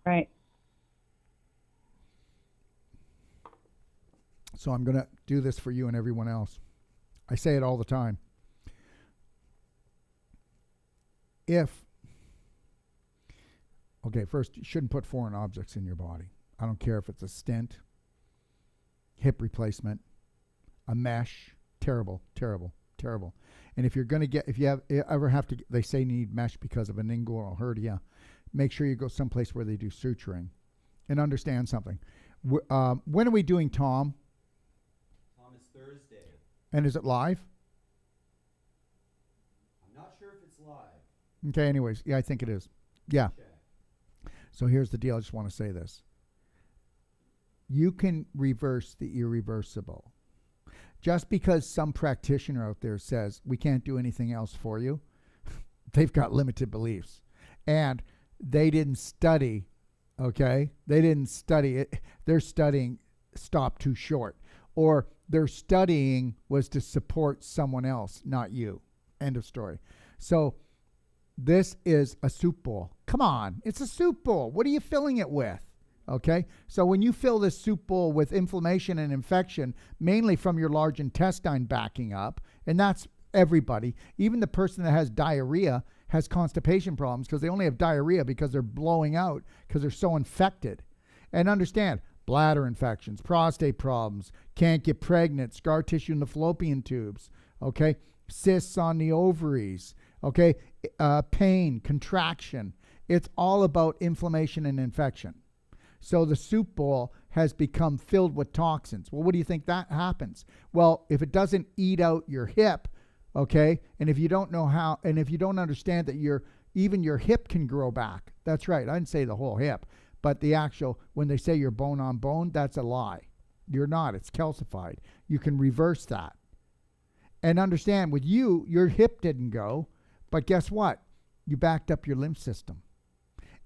Right. So I'm going to do this for you and everyone else. I say it all the time. First, you shouldn't put foreign objects in your body. I don't care if it's a stent, hip replacement, a mesh. Terrible, terrible, terrible. And if you ever have to, they say you need mesh because of an inguinal hernia, make sure you go someplace where they do suturing. And understand something. When are we doing Tom? Tom is Thursday. And is it live? I'm not sure if it's live. Okay, anyways. Yeah, I think it is. Yeah. Check. So here's the deal. I just want to say this. You can reverse the irreversible. Just because some practitioner out there says we can't do anything else for you, they've got limited beliefs. And they didn't study, okay? They didn't study it. Their studying stopped too short. Or their studying was to support someone else, not you. End of story. So this is a soup bowl. Come on, it's a soup bowl. What are you filling it with? Okay, so when you fill this soup bowl with inflammation and infection, mainly from your large intestine backing up, and that's everybody, even the person that has diarrhea has constipation problems because they only have diarrhea because they're blowing out because they're so infected. And understand, bladder infections, prostate problems, can't get pregnant, scar tissue in the fallopian tubes, okay? cysts on the ovaries, okay, pain, contraction. It's all about inflammation and infection. So the soup bowl has become filled with toxins. Well, what do you think that happens? Well, if it doesn't eat out your hip, okay, and if you don't know how, and if you don't understand that even your hip can grow back, that's right, I didn't say the whole hip, but the actual, when they say you're bone on bone, that's a lie. You're not, it's calcified. You can reverse that. And understand, with you, your hip didn't go, but guess what? You backed up your lymph system.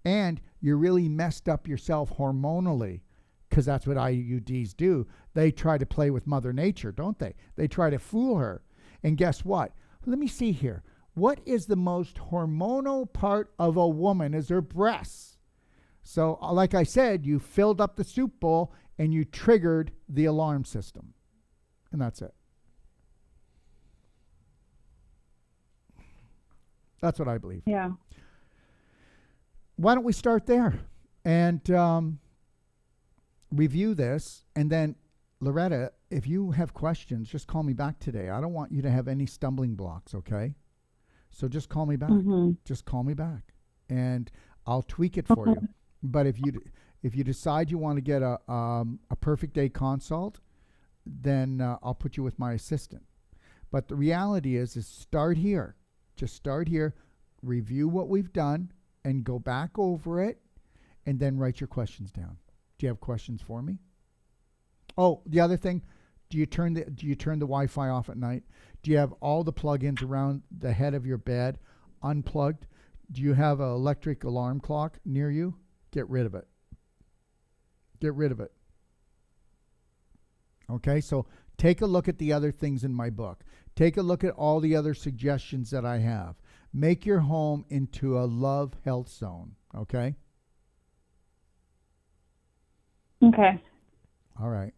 And you really messed up yourself hormonally, because that's what IUDs do. They try to play with Mother Nature, don't they? They try to fool her. And guess what? Let me see here. What is the most hormonal part of a woman is her breasts. So like I said, you filled up the soup bowl and you triggered the alarm system. And that's it. That's what I believe. Yeah. Why don't we start there and review this? And then, Loretta, if you have questions, just call me back today. I don't want you to have any stumbling blocks, okay? So just call me back. Mm-hmm. Just call me back, and I'll tweak it for you. But if you decide you want to get a perfect day consult, then I'll put you with my assistant. But the reality is start here. Just start here, review what we've done, and go back over it, and then write your questions down. Do you have questions for me? Oh, the other thing, do you turn the Wi-Fi off at night? Do you have all the plugins around the head of your bed unplugged? Do you have an electric alarm clock near you? Get rid of it. Get rid of it. Okay, so take a look at the other things in my book. Take a look at all the other suggestions that I have. Make your home into a love health zone, okay? Okay. All right.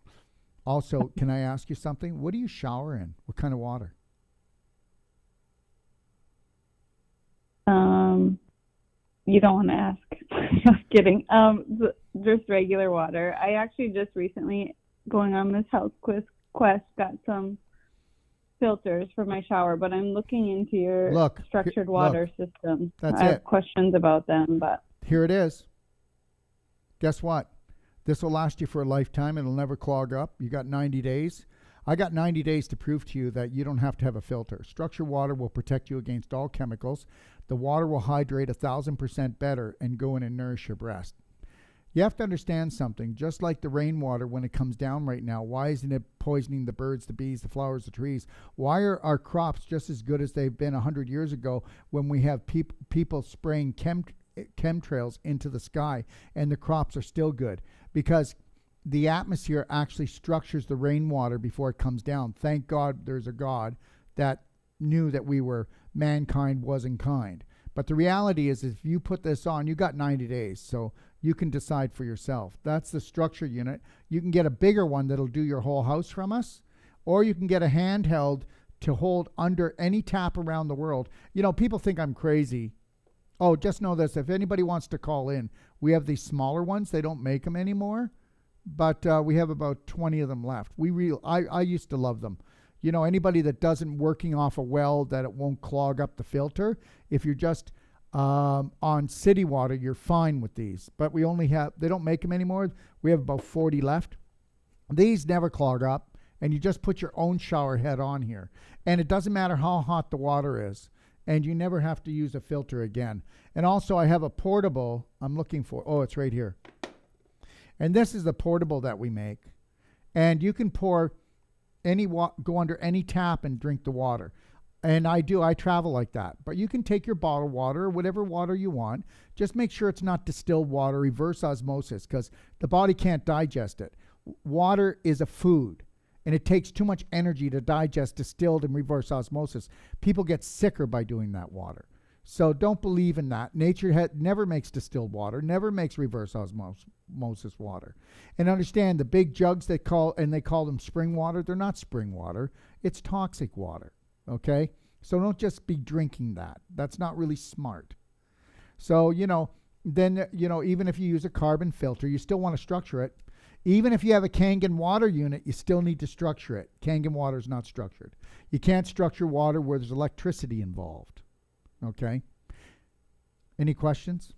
Also, can I ask you something? What do you shower in? What kind of water? You don't want to ask. Just kidding. Just regular water. I actually just recently, going on this health quest, got some filters for my shower, but I'm looking into your structured water system. That's I have questions about them, but here it is. Guess what? This will last you for a lifetime. It'll never clog up. You got 90 days. I got 90 days to prove to you that you don't have to have a filter. Structured water will protect you against all chemicals. The water will hydrate 1,000% better and go in and nourish your breast. You have to understand something. Just like the rainwater, when it comes down right now, why isn't it poisoning the birds, the bees, the flowers, the trees? Why are our crops just as good as they've been 100 years ago when we have people spraying chemtrails into the sky and the crops are still good? Because the atmosphere actually structures the rainwater before it comes down. Thank God there's a God that knew that mankind wasn't kind. But the reality is, if you put this on, you got 90 days. So you can decide for yourself. That's the structure unit. You can get a bigger one that'll do your whole house from us, or you can get a handheld to hold under any tap around the world. You know, people think I'm crazy. Oh, just know this. If anybody wants to call in, we have these smaller ones. They don't make them anymore, but we have about 20 of them left. I used to love them. You know, anybody that doesn't working off a well that it won't clog up the filter, if you're just on city water, you're fine with these. But they don't make them anymore. We have about 40 left. These never clog up, and you just put your own shower head on here. And it doesn't matter how hot the water is, and you never have to use a filter again. And also, I have a portable I'm looking for. Oh, it's right here. And this is the portable that we make. And you can pour go under any tap and drink the water. And I travel like that. But you can take your bottled water or whatever water you want. Just make sure it's not distilled water, reverse osmosis, because the body can't digest it. Water is a food, and it takes too much energy to digest distilled and reverse osmosis. People get sicker by doing that water. So don't believe in that. Nature never makes distilled water, never makes reverse osmosis water. And understand, the big jugs they call them spring water, they're not spring water. It's toxic water. Okay? So don't just be drinking that. That's not really smart. So, even if you use a carbon filter, you still want to structure it. Even if you have a Kangen water unit, you still need to structure it. Kangen water is not structured. You can't structure water where there's electricity involved. Okay? Any questions?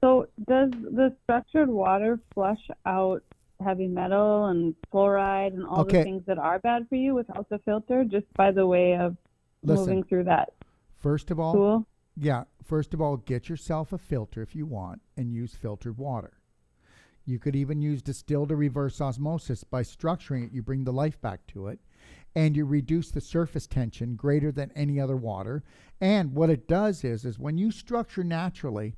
So does the structured water flush out heavy metal and fluoride and all the things that are bad for you without the filter, just by the way of moving through that? First of all, Cool. First of all, get yourself a filter if you want and use filtered water. You could even use distilled or reverse osmosis. By structuring it, you bring the life back to it, and you reduce the surface tension greater than any other water. And what it does is when you structure naturally,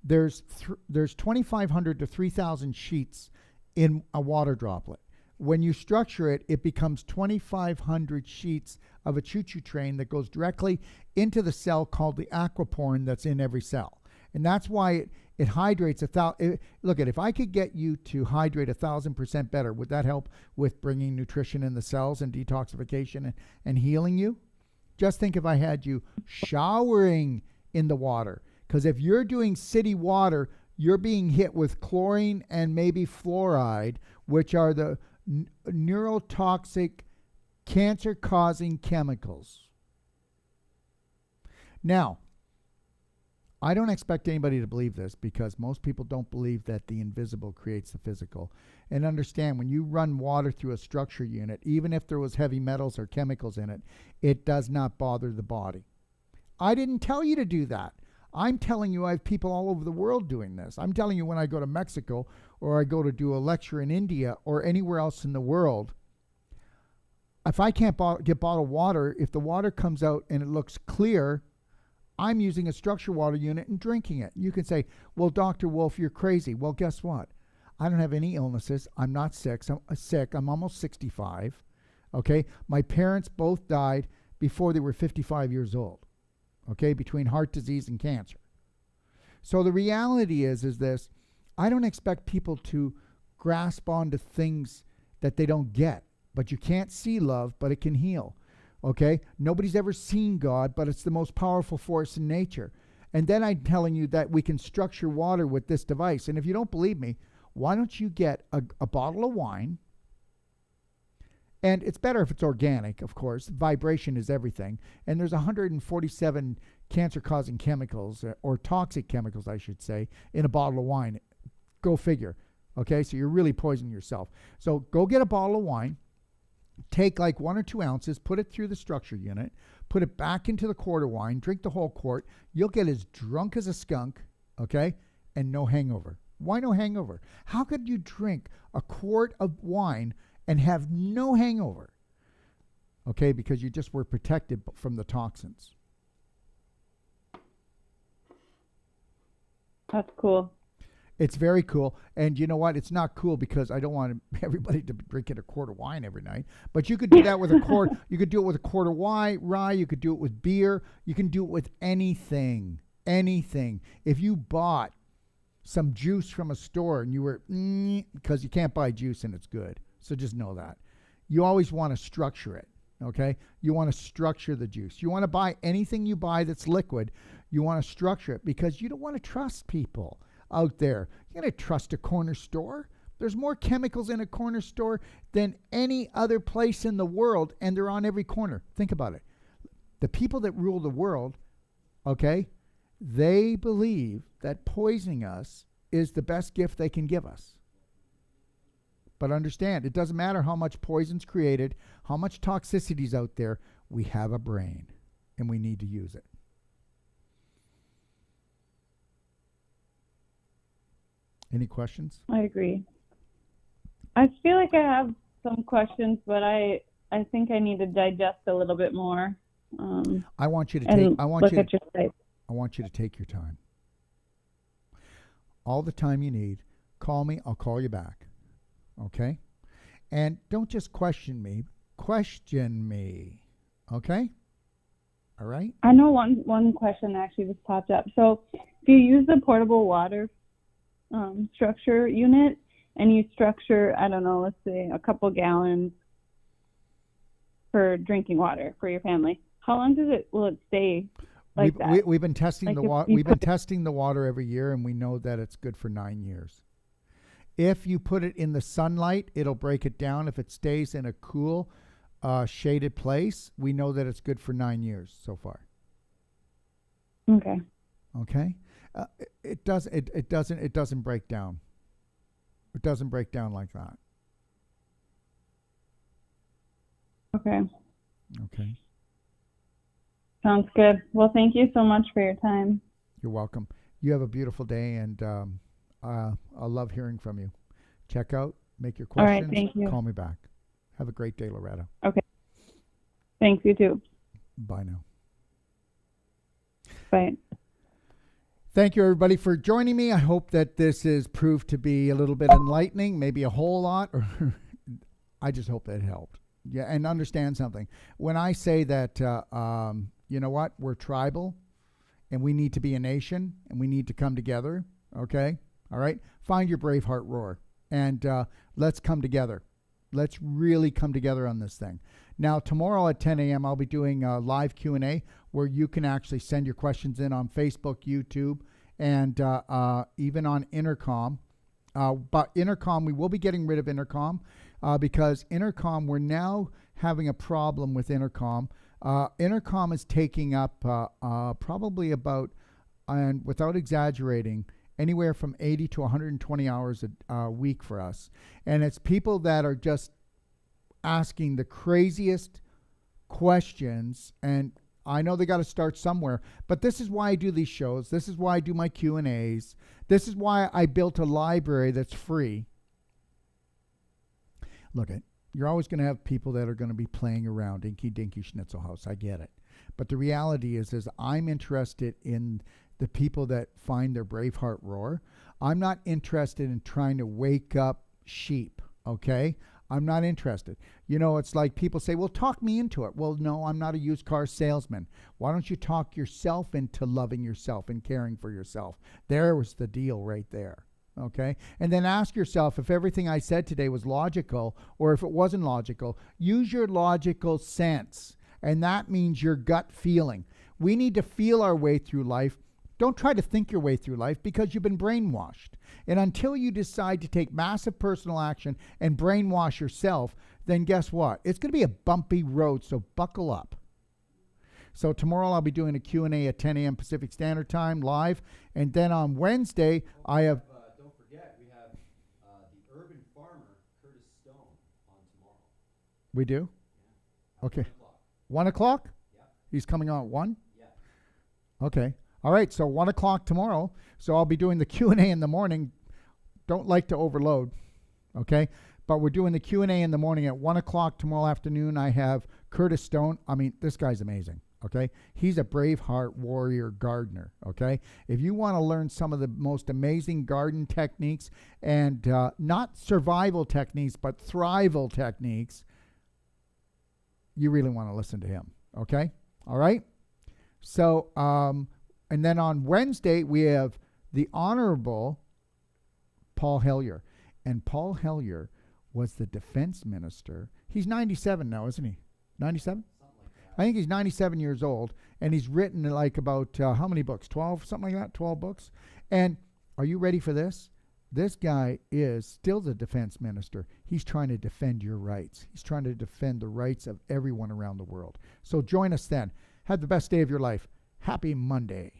there's 2,500 to 3,000 sheets in a water droplet. When you structure it, it becomes 2,500 sheets of a choo-choo train that goes directly into the cell called the aquaporin that's in every cell. And that's why it hydrates look, if I could get you to hydrate 1,000% better, would that help with bringing nutrition in the cells and detoxification and healing you? Just think if I had you showering in the water. Because if you're doing city water, you're being hit with chlorine and maybe fluoride, which are the neurotoxic, cancer-causing chemicals. Now, I don't expect anybody to believe this because most people don't believe that the invisible creates the physical. And understand, when you run water through a structure unit, even if there was heavy metals or chemicals in it, it does not bother the body. I didn't tell you to do that. I'm telling you I have people all over the world doing this. I'm telling you when I go to Mexico or I go to do a lecture in India or anywhere else in the world, if I can't get bottled water, if the water comes out and it looks clear, I'm using a structured water unit and drinking it. You can say, well, Dr. Wolfe, you're crazy. Well, guess what? I don't have any illnesses. I'm not sick. I'm almost 65. Okay? My parents both died before they were 55 years old. Okay? Between heart disease and cancer. So the reality is this. I don't expect people to grasp onto things that they don't get. But you can't see love, but it can heal. Okay? Nobody's ever seen God, but it's the most powerful force in nature. And then I'm telling you that we can structure water with this device. And if you don't believe me, why don't you get a bottle of wine? And it's better if it's organic, of course. Vibration is everything. And there's 147 cancer-causing chemicals, or toxic chemicals, I should say, in a bottle of wine. Go figure. Okay? So you're really poisoning yourself. So go get a bottle of wine. Take like 1 or 2 ounces, put it through the structure unit, put it back into the quart of wine, drink the whole quart. You'll get as drunk as a skunk, okay? And no hangover. Why no hangover? How could you drink a quart of wine and have no hangover? Okay, because you just were protected from the toxins. That's cool. It's very cool. And you know what? It's not cool because I don't want everybody to drink a quart of wine every night. But you could do that with a quart. You could do it with a quart of rye. You could do it with beer. You can do it with anything. Anything. If you bought some juice from a store and you were, because you can't buy juice and it's good. So just know that. You always want to structure it. Okay? You want to structure the juice. You want to buy anything you buy that's liquid. You want to structure it because you don't want to trust people out there. You're going to trust a corner store? There's more chemicals in a corner store than any other place in the world, and they're on every corner. Think about it. The people that rule the world, okay, they believe that poisoning us is the best gift they can give us. But understand, it doesn't matter how much poison's created, how much toxicity's out there, we have a brain, and we need to use it. Any questions? I agree. I feel like I have some questions, but I think I need to digest a little bit more. I want you to and take. I want look you. at your site. I want you to take your time. All the time you need. Call me. I'll call you back. Okay? And don't just question me. Question me. Okay? All right? I know one question actually just popped up. So if you use the portable water structure unit and you structure, I don't know, let's say a couple gallons for drinking water for your family, how long will it stay like that? We've been testing the water. We've been testing the water every year, and we know that it's good for 9 years. If you put it in the sunlight, it'll break it down. If it stays in a cool, shaded place, we know that it's good for 9 years so far. Okay. Okay, it doesn't break down. It doesn't break down like that. Okay. Okay, Sounds good. Well, thank you so much for your time. you're welcome. You have a beautiful day, and I love hearing from you. Check out, make your All right, questions. thank you. Call me back. Have a great day, Loretta. Okay. Thanks, you too. Bye now. Bye. Thank you, everybody, for joining me. I hope that this is proved to be a little bit enlightening, maybe a whole lot, or I just hope that it helped. Yeah, and understand something. When I say that, you know what, we're tribal, and we need to be a nation, and we need to come together, okay? All right? Find your brave heart roar, and let's come together. Let's really come together on this thing. Now, tomorrow at 10 a.m., I'll be doing a live Q&A where you can actually send your questions in on Facebook, YouTube, and even on Intercom. But Intercom, we will be getting rid of Intercom because Intercom, we're now having a problem with Intercom. Intercom is taking up probably about, and without exaggerating, anywhere from 80 to 120 hours a week for us. And it's people that are just asking the craziest questions, and I know they got to start somewhere, but this is why I do these shows. This is why I do my Q&As. This is why I built a library that's free. Look, you're always going to have people that are going to be playing around Inky Dinky Schnitzel House. I get it. But the reality is I'm interested in the people that find their brave heart roar. I'm not interested in trying to wake up sheep, okay? I'm not interested. You know, it's like people say, well, talk me into it. Well, no, I'm not a used car salesman. Why don't you talk yourself into loving yourself and caring for yourself? There was the deal right there, okay? And then ask yourself if everything I said today was logical or if it wasn't logical. Use your logical sense, and that means your gut feeling. We need to feel our way through life. Don't try to think your way through life because you've been brainwashed. And until you decide to take massive personal action and brainwash yourself, then guess what? It's going to be a bumpy road, so buckle up. So tomorrow I'll be doing a Q&A at 10 a.m. Pacific Standard Time live. And then on Wednesday, I have... Don't forget, we have the urban farmer, Curtis Stone, on tomorrow. We do? Yeah. Okay. 1 o'clock. 1 o'clock? Yeah. He's coming on at 1? Yeah. Okay. All right, so 1 o'clock tomorrow. So I'll be doing the Q&A in the morning. Don't like to overload, okay? But we're doing the Q&A in the morning at 1 o'clock tomorrow afternoon. I have Curtis Stone. I mean, this guy's amazing, okay? He's a Braveheart warrior gardener, okay? If you want to learn some of the most amazing garden techniques and not survival techniques, but thrival techniques, you really want to listen to him, okay? All right? So, and then on Wednesday, we have the Honorable Paul Hellyer. And Paul Hellyer was the defense minister. He's 97 now, isn't he? 97? Something like that. I think he's 97 years old. And he's written like about, how many books? 12? Something like that? 12 books? And are you ready for this? This guy is still the defense minister. He's trying to defend your rights. He's trying to defend the rights of everyone around the world. So join us then. Have the best day of your life. Happy Monday.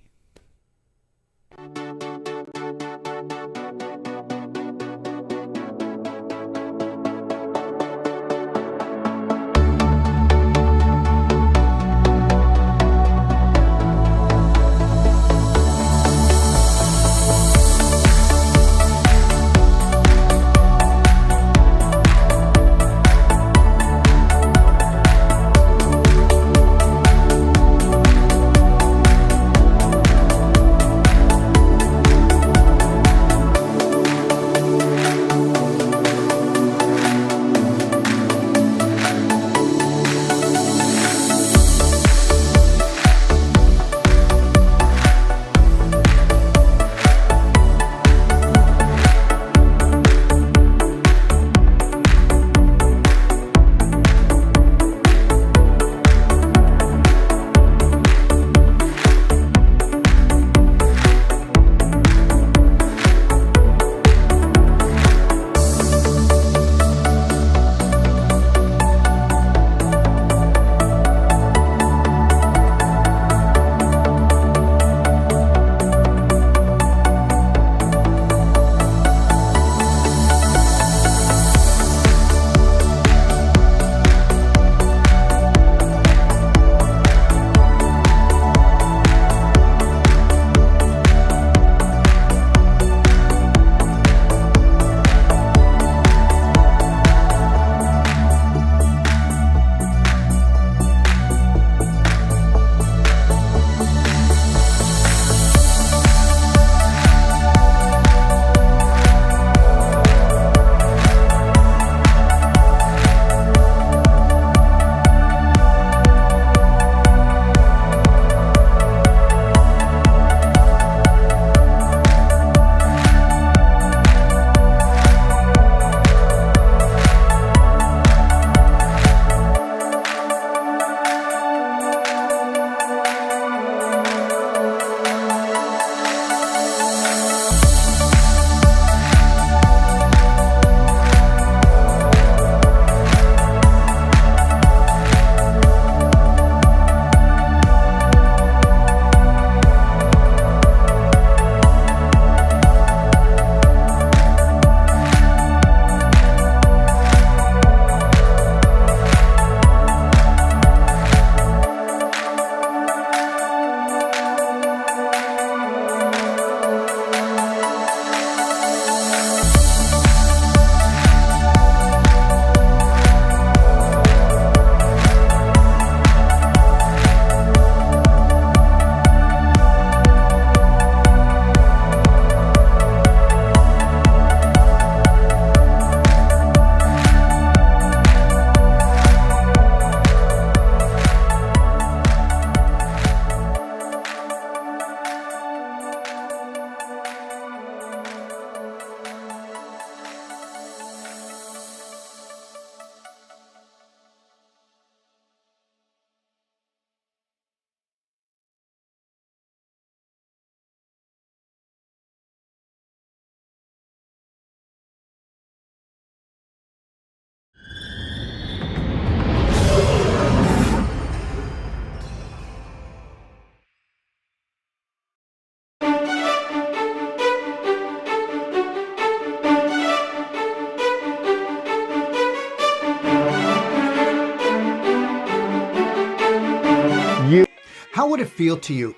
How would it feel to you?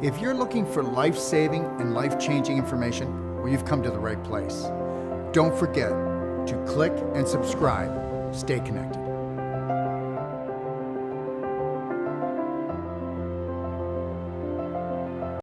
If you're looking for life-saving and life-changing information, well, you've come to the right place. Don't forget to click and subscribe. Stay connected.